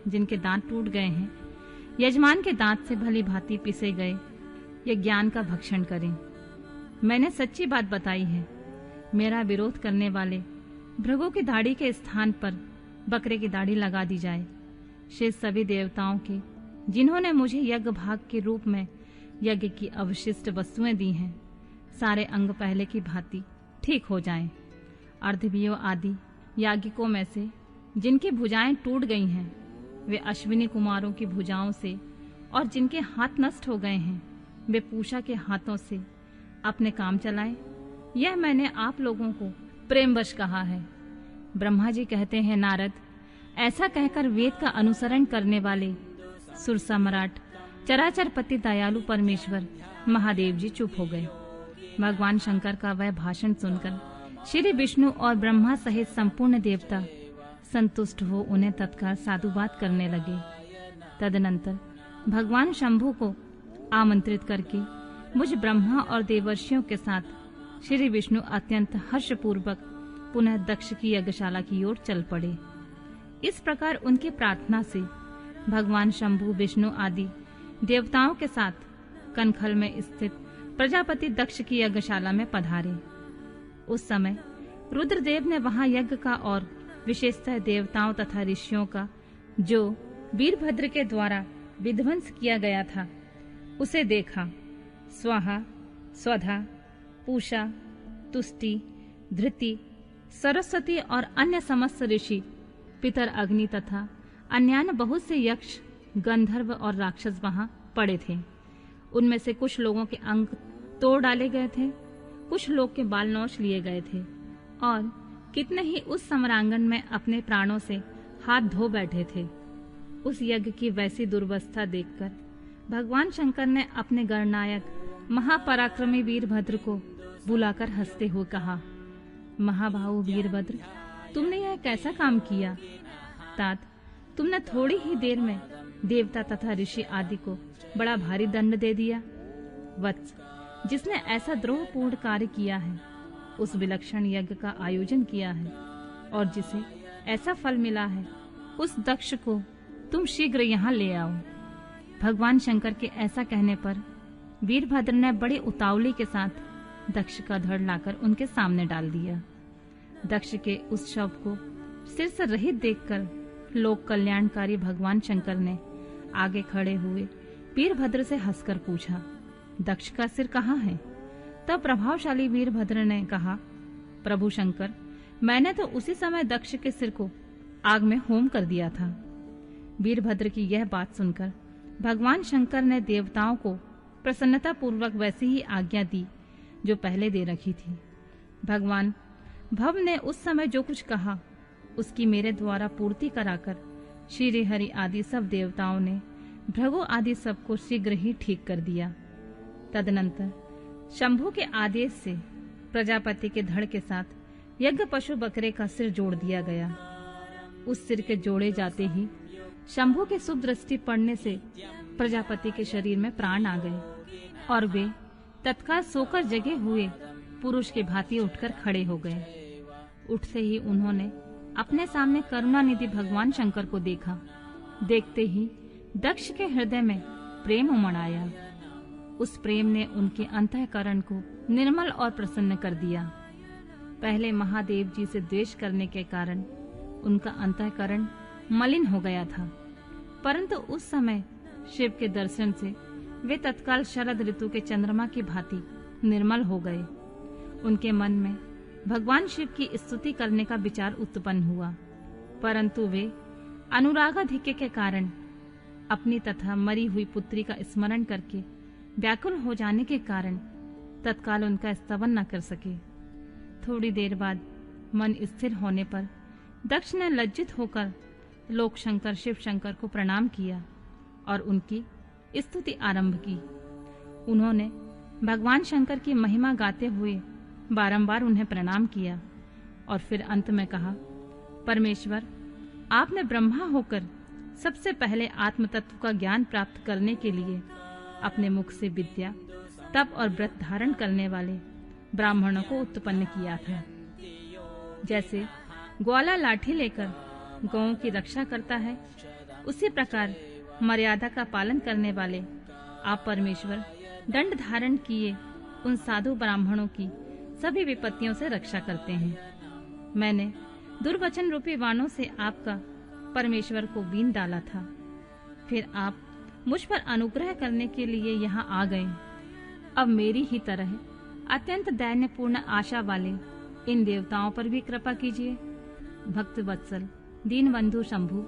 जिनके दांत टूट गए हैं, यजमान के दांत से भली भांति पिसे गए ये ज्ञान का भक्षण करें। मैंने सच्ची बात बताई है। मेरा विरोध करने वाले भृगु की दाढ़ी के स्थान पर बकरे की दाढ़ी लगा दी जाए। शेष सभी देवताओं के जिन्होंने मुझे यज्ञ भाग के रूप में यज्ञ की अवशिष्ट वस्तुएं दी हैं, सारे अंग पहले की भांति ठीक हो जाएं। अर्धवीयों आदि याज्ञिकों में से जिनकी भुजाएं टूट गई हैं, वे अश्विनी कुमारों की भुजाओं से, और जिनके हाथ नष्ट हो गए हैं, वे पूषा के हाथों से अपने काम चलाएं। यह मैंने आप लोगों को प्रेमवश कहा है। ब्रह्मा जी कहते हैं, नारद, ऐसा कहकर वेद का अनुसरण करने वाले सुर सम्राट चराचर पति दयालु परमेश्वर महादेव जी चुप हो गए। भगवान शंकर का वह भाषण सुनकर श्री विष्णु और ब्रह्मा सहित संपूर्ण देवता संतुष्ट हो उन्हें तत्काल साधुवाद करने लगे। तदनंतर भगवान शंभु को आमंत्रित करके मुझ ब्रह्मा और देवर्षियों के साथ श्री विष्णु अत्यंत हर्षपूर्वक पुनः दक्ष की यज्ञशाला की ओर चल पड़े। इस प्रकार उनकी प्रार्थना से भगवान शंभु, विष्णु आदि देवताओं के साथ कनखल में स्थित प्रजापति दक्ष की यज्ञशाला में पधारे। उस समय रुद्रदेव ने वहां यज्ञ का और विशेषतः देवताओं तथा ऋषियों का जो वीरभद्र के द्वारा विध्वंस किया गया था, उसे देखा। स्वाहा, स्वधा, पूषा, तुष्टि, धृति, सरस्वती और अन्य समस्त ऋषि, पितर अग्नि तथा अन्यान्य बहुत से यक्ष, गंधर्व और राक्षस वहां पड़े थे। उनमें से कुछ लोगों के अंग तोड़ डाले गए थे, कुछ लोग के बाल नोच लिए गए थे और कितने ही उस समरांगण में अपने प्राणों से हाथ धो बैठे थे। उस यज्ञ की वैसी दुर्वस्था देखकर भगवान शंकर ने अपने गणनायक महापराक्रमी वीरभद्र को बुलाकर हंसते हुए कहा, महाबाहु वीरभद्र, तुमने यह कैसा काम किया? तात, तुमने थोड़ी ही देर में देवता तथा ऋषि आदि को बड़ा भारी दंड दे दिया। वत्स, जिसने ऐसा द्रोहपूर्ण कार्य किया है, उस विलक्षण यज्ञ का आयोजन किया है और जिसे ऐसा फल मिला है, उस दक्ष को तुम शीघ्र यहाँ ले आओ। भगवान शंकर के ऐसा कहने पर वीरभद्र ने बड़ी उतावली के साथ दक्ष का धड़ लाकर उनके सामने डाल दिया। दक्ष के उस शव को सिर से रहित देखकर लोक कल्याणकारी भगवान शंकर ने आगे खड़े हुए वीरभद्र से हंसकर पूछा, दक्ष का सिर कहाँ है? तब प्रभावशाली वीरभद्र ने कहा, प्रभु शंकर, मैंने तो उसी समय दक्ष के सिर को आग में होम कर दिया था। वीरभद्र की यह बात सुनकर भगवान शंकर ने देवताओं को प्रसन्नता पूर्वक वैसी ही आज्ञा दी जो पहले दे रखी थी। भगवान भव ने उस समय जो कुछ कहा उसकी मेरे द्वारा पूर्ति कराकर श्री हरि आदि सब देवताओं ने भृगु आदि सबको शीघ्र ही ठीक कर दिया। तदनंतर शंभु के आदेश से प्रजापति के धड़ के साथ यज्ञ पशु बकरे का सिर जोड़ दिया गया। उस सिर के जोड़े जाते ही शंभु के शुभ दृष्टि पड़ने से प्रजापति के शरीर में प्राण आ गए और वे तत्काल सोकर जगे हुए पुरुष के भांति उठकर खड़े हो गए। उठते ही उन्होंने अपने सामने करुणानिधि भगवान शंकर को देखा। देखते ही दक्ष के हृदय में प्रेम उमड़ आया। उस प्रेम ने उनके अंतःकरण को निर्मल और प्रसन्न कर दिया। पहले महादेव जी से द्वेष करने के कारण उनका अंतःकरण मलिन हो गया था, परंतु उस समय शिव के दर्शन से वे तत्काल शरद ऋतु के चंद्रमा की भांति निर्मल हो गए। उनके मन में भगवान शिव की स्तुति करने का विचार उत्पन्न हुआ, परंतु वे अनुरागाधिक्य के कारण अपनी तथा मरी हुई पुत्री का स्मरण करके व्याकुल हो जाने के कारण तत्काल उनका स्तवन न कर सके। थोड़ी देर बाद मन स्थिर होने पर दक्ष ने लज्जित होकर लोक शंकर शिव शंकर को प्रणाम किया और उनकी स्तुति आरंभ की। उन्होंने भगवान शंकर की महिमा गाते हुए बारंबार उन्हें प्रणाम किया और फिर अंत में कहा, परमेश्वर, आपने ब्रह्मा होकर सबसे पहले आत्म तत्व का ज्ञान प्राप्त करने के लिए अपने मुख से विद्या, तप और व्रत धारण करने वाले ब्राह्मणों को उत्पन्न किया था। जैसे ग्वाला लाठी लेकर गौओं की रक्षा करता है, उसी प्रकार मर्यादा का पालन करने वाले आप परमेश्वर दंड धारण किए उन साधु ब्राह्मणों की सभी विपत्तियों से रक्षा करते हैं। मैंने दुर्वचन रूपी वाणों से आपका परमेश्वर को बीन डाला था, फिर आप मुझ पर अनुग्रह करने के लिए यहाँ आ गए। अब मेरी ही तरह अत्यंत दैन्यपूर्ण आशा वाले इन देवताओं पर भी कृपा कीजिए। भक्त वत्सल दीनबंधु शंभु,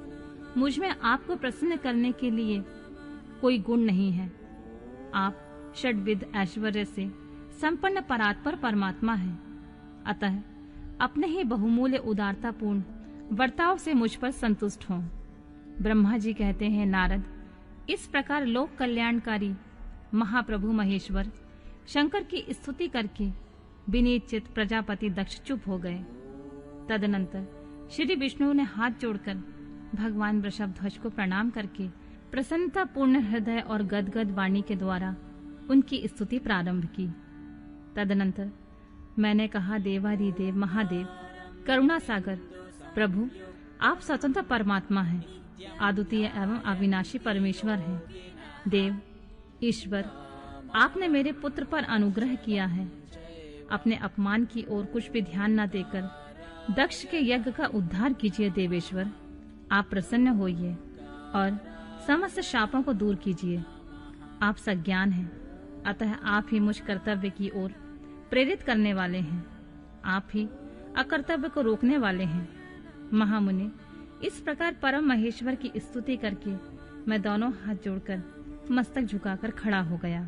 मुझ में आपको प्रसन्न करने के लिए कोई गुण नहीं है। आप षड्विध ऐश्वर्य से संपन्न परात्पर परमात्मा हैं, अतः अपने ही बहुमूल्य उदारतापूर्ण वर्ताव से मुझ पर संतुष्ट हों। ब्रह्मा जी कहते हैं, नारद, इस प्रकार लोक कल्याणकारी महाप्रभु महेश्वर शंकर की स्तुति करके विनीत चित्त प्रजापति दक्ष चुप हो गए। तदनंतर श्री विष्णु ने हाथ जोड़कर भगवान वृषभध्वज को प्रणाम करके प्रसन्नता पूर्ण हृदय और गदगद वाणी के द्वारा उनकी स्तुति प्रारंभ की। तदनंतर मैंने कहा, देवाधिदेव महादेव, करुणा सागर प्रभु, आप स्वतंत्र परमात्मा हैं, अद्वितीय एवं अविनाशी परमेश्वर हैं। देव ईश्वर, आपने मेरे पुत्र पर अनुग्रह किया है। अपने अपमान की ओर कुछ भी ध्यान न देकर दक्ष के यज्ञ का उद्धार कीजिए। देवेश्वर, आप प्रसन्न होइए और समस्त शापों को दूर कीजिए। आप सज्ञान हैं, अतः आप ही मुझ कर्तव्य की ओर प्रेरित करने वाले हैं। आप ही अकर्तव्य को रोकने वाले हैं। महामुनि, इस प्रकार परम महेश्वर की स्तुति करके मैं दोनों हाथ जोड़कर मस्तक झुकाकर खड़ा हो गया।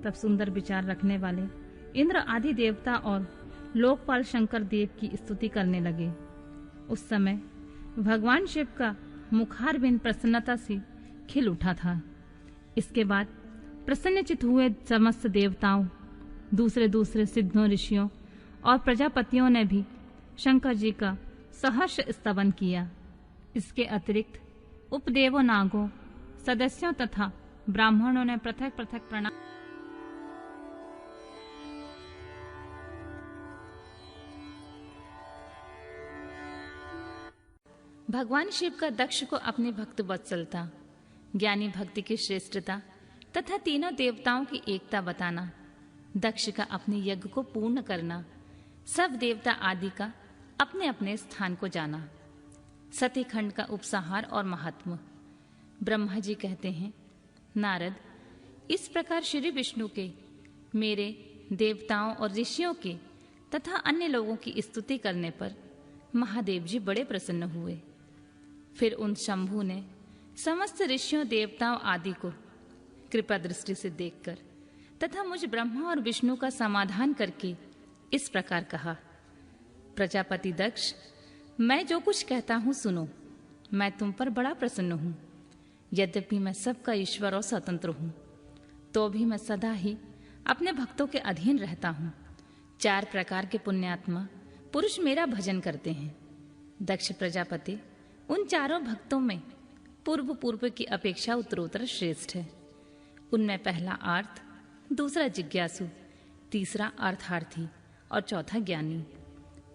तब सुंदर विचार रखने वाले इंद्र आदि देवता और लोकपाल शंकर देव की स्तुति करने लगे। उस समय भगवान शिव का मुखारबिंद प्रसन्नता से खिल उठा था। इसके बाद प्रसन्नचित हुए समस्त देवताओं, दूसरे दूसरे सिद्धों, ऋषियों और प्रजापतियों ने भी शंकर जी का सहर्ष स्तवन किया। इसके अतिरिक्त उपदेवों, नागों, सदस्यों तथा ब्राह्मणों ने पृथक पृथक प्रणाम भगवान शिव का दक्ष को अपने भक्त वत्सलता, ज्ञानी भक्ति की श्रेष्ठता तथा तीनों देवताओं की एकता बताना, दक्ष का अपने यज्ञ को पूर्ण करना, सब देवता आदि का अपने अपने स्थान को जाना, सतीखंड का उपसंहार और महात्म। ब्रह्मा जी कहते हैं, नारद, इस प्रकार श्री विष्णु के, मेरे, देवताओं और ऋषियों के तथा अन्य लोगों की स्तुति करने पर महादेव जी बड़े प्रसन्न हुए। फिर उन शंभु ने समस्त ऋषियों देवताओं आदि को कृपा दृष्टि से देखकर तथा मुझ ब्रह्मा और विष्णु का समाधान करके इस प्रकार कहा, प्रजापति दक्ष, मैं जो कुछ कहता हूं सुनो। मैं तुम पर बड़ा प्रसन्न हूं। यद्यपि मैं सबका ईश्वर और स्वतंत्र हूं, तो भी मैं सदा ही अपने भक्तों के अधीन रहता हूं। 4 प्रकार के पुण्यात्मा पुरुष मेरा भजन करते हैं। दक्ष प्रजापति उन चारों भक्तों में पूर्व की अपेक्षा उत्तरोत्तर श्रेष्ठ है। उनमें पहला आर्थ, दूसरा जिज्ञासु, तीसरा अर्थार्थी और चौथा ज्ञानी।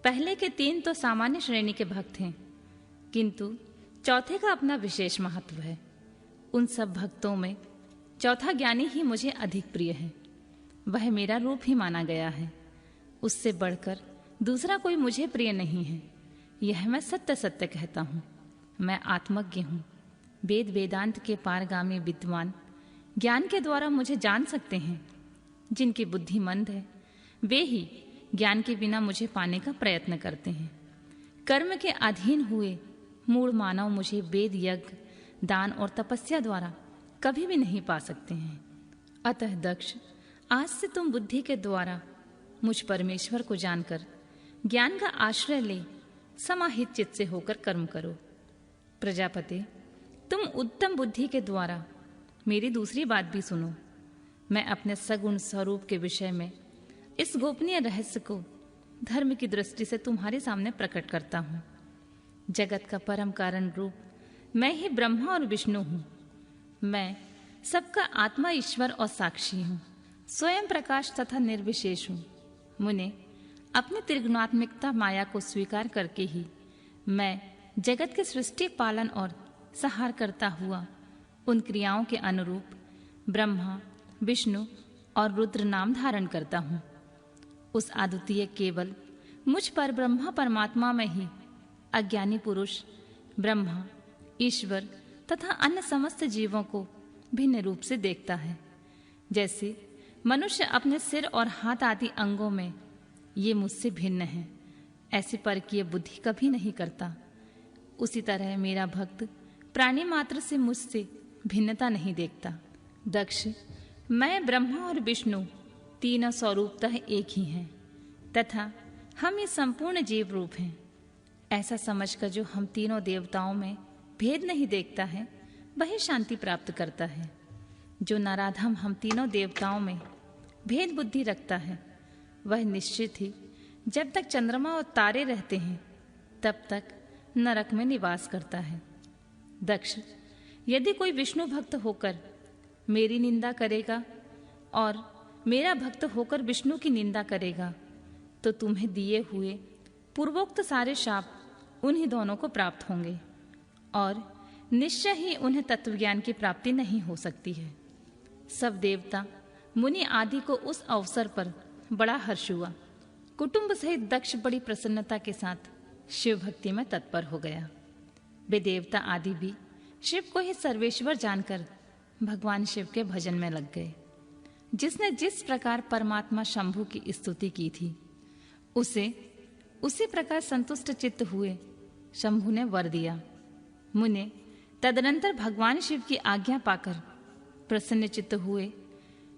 पहले के 3 तो सामान्य श्रेणी के भक्त हैं, किंतु चौथे का अपना विशेष महत्व है। उन सब भक्तों में चौथा ज्ञानी ही मुझे अधिक प्रिय है। वह मेरा रूप ही माना गया है। उससे बढ़कर दूसरा कोई मुझे प्रिय नहीं है। यह मैं सत्य सत्य कहता हूँ। मैं आत्मज्ञ हूँ। वेद वेदांत के पारगामी विद्वान ज्ञान के द्वारा मुझे जान सकते हैं। जिनकी बुद्धि मंद है वे ही ज्ञान के बिना मुझे पाने का प्रयत्न करते हैं। कर्म के अधीन हुए मूढ़ मानव मुझे वेद, यज्ञ, दान और तपस्या द्वारा कभी भी नहीं पा सकते हैं। अतः दक्ष, आज से तुम बुद्धि के द्वारा मुझ परमेश्वर को जानकर ज्ञान का आश्रय ले समाहित चित्त से होकर कर्म करो। प्रजापति, तुम उत्तम बुद्धि के द्वारा मेरी दूसरी बात भी सुनो। मैं अपने सगुण स्वरूप के विषय में इस गोपनीय रहस्य को धर्म की दृष्टि से तुम्हारे सामने प्रकट करता हूँ। जगत का परम कारण रूप मैं ही ब्रह्मा और विष्णु हूँ। मैं सबका आत्मा, ईश्वर और साक्षी हूँ। स्वयं प्रकाश तथा निर्विशेष हूँ। मुने, अपनी त्रिगुणात्मिकता माया को स्वीकार करके ही मैं जगत के सृष्टि, पालन और संहार करता हुआ उन क्रियाओं के अनुरूप ब्रह्मा, विष्णु और रुद्र नाम धारण करता हूँ। उस अद्वितीय केवल मुझ पर ब्रह्मा परमात्मा में ही अज्ञानी पुरुष ब्रह्मा, ईश्वर तथा अन्य समस्त जीवों को भिन्न रूप से देखता है। जैसे मनुष्य अपने सिर और हाथ आदि अंगों में ये मुझसे भिन्न है, ऐसी परकीय बुद्धि कभी नहीं करता। उसी तरह मेरा भक्त प्राणी मात्र से मुझसे भिन्नता नहीं देखता। दक्ष, मैं ब्रह्मा और विष्णु तीनों स्वरूपतः एक ही हैं तथा हम ये संपूर्ण जीव रूप हैं। ऐसा समझकर जो हम तीनों देवताओं में भेद नहीं देखता है वही शांति प्राप्त करता है। जो नराधम हम तीनों देवताओं में भेद बुद्धि रखता है वह निश्चित ही जब तक चंद्रमा और तारे रहते हैं तब तक नरक में निवास करता है। दक्ष, यदि कोई विष्णु भक्त होकर मेरी निंदा करेगा और मेरा भक्त होकर विष्णु की निंदा करेगा तो तुम्हें दिए हुए पूर्वोक्त सारे शाप उन्हीं दोनों को प्राप्त होंगे और निश्चय ही उन्हें तत्वज्ञान की प्राप्ति नहीं हो सकती है। सब देवता, मुनि आदि को उस अवसर पर बड़ा हर्ष हुआ। कुटुंब सहित दक्ष बड़ी प्रसन्नता के साथ शिव भक्ति में तत्पर हो गया। वे देवता आदि भी शिव को ही सर्वेश्वर जानकर भगवान शिव के भजन में लग गए। जिसने जिस प्रकार परमात्मा शंभु की स्तुति की थी उसे उसी प्रकार संतुष्ट चित्त हुए शंभु ने वर दिया। मुने तदनंतर भगवान शिव की आज्ञा पाकर प्रसन्न चित्त हुए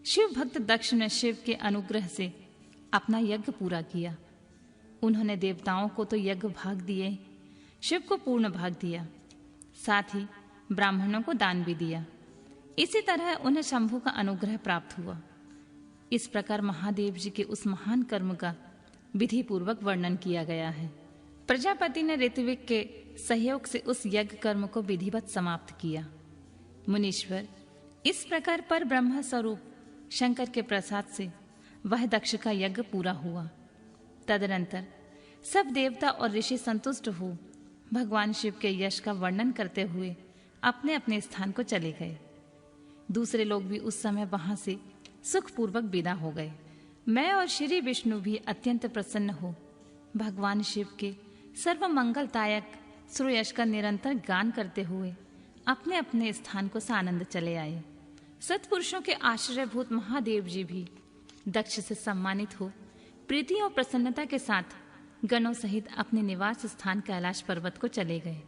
शिव भक्त दक्ष ने शिव के अनुग्रह से अपना यज्ञ पूरा किया। उन्होंने देवताओं को तो यज्ञ भाग दिए, शिव को पूर्ण भाग दिया, साथ ही ब्राह्मणों को दान भी दिया। इसी तरह उन्हें शंभु का अनुग्रह प्राप्त हुआ। इस प्रकार महादेव जी के उस महान कर्म का विधि पूर्वक वर्णन किया गया है। प्रजापति ने ऋत्विक के सहयोग से उस यज्ञ कर्म को विधिवत समाप्त किया। मुनीश्वर, इस प्रकार पर ब्रह्म स्वरूप शंकर के प्रसाद से वह दक्ष का यज्ञ पूरा हुआ। तदनंतर सब देवता और ऋषि संतुष्ट हो भगवान शिव के यश का वर्णन करते हुए अपने अपने स्थान को चले गए। दूसरे लोग भी उस समय वहां से सुखपूर्वक विदा हो गए। मैं और श्री विष्णु भी अत्यंत प्रसन्न हो भगवान शिव के सर्व मंगलदायक श्रेयस का निरंतर गान करते हुए अपने अपने स्थान को सानंद चले आए। सत्पुरुषों के आश्रयभूत महादेव जी भी दक्ष से सम्मानित हो प्रीति और प्रसन्नता के साथ गणों सहित अपने निवास स्थान कैलाश पर्वत को चले गए।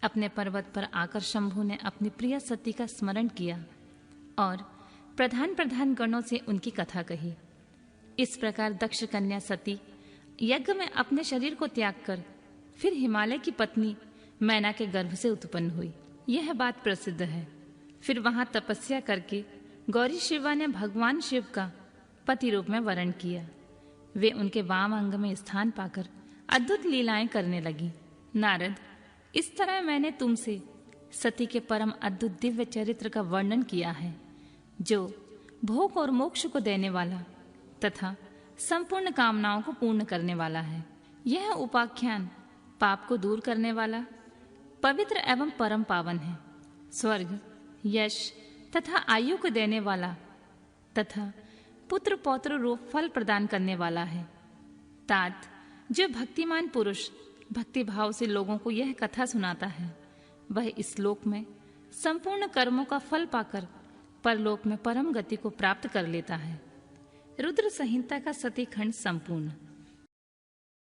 अपने पर्वत पर आकर शंभु ने अपनी प्रिय सती का स्मरण किया और प्रधान प्रधान गणों से उनकी कथा कही। इस प्रकार दक्ष कन्या सती यज्ञ में अपने शरीर को त्याग कर फिर हिमालय की पत्नी मैना के गर्भ से उत्पन्न हुई। यह बात प्रसिद्ध है। फिर वहां तपस्या करके गौरी शिवा ने भगवान शिव का पति रूप में वर्ण किया। वे उनके वाम अंग में स्थान पाकर अद्भुत लीलाएं करने लगी। नारद, इस तरह मैंने तुमसे सती के परम अद्भुत दिव्य चरित्र का वर्णन किया है, जो भोग और मोक्ष को देने वाला तथा संपूर्ण कामनाओं को पूर्ण करने वाला है। यह उपाख्यान पाप को दूर करने वाला, पवित्र एवं परम पावन है। स्वर्ग, यश तथा आयु को देने वाला तथा पुत्र पौत्र रूप फल प्रदान करने वाला है। तात, जो भक्तिमान पुरुष भक्ति भाव से लोगों को यह कथा सुनाता है, वह इस लोक में संपूर्ण कर्मों का फल पाकर परलोक में परम गति को प्राप्त कर लेता है। रुद्र संहिता का सती खंड संपूर्ण।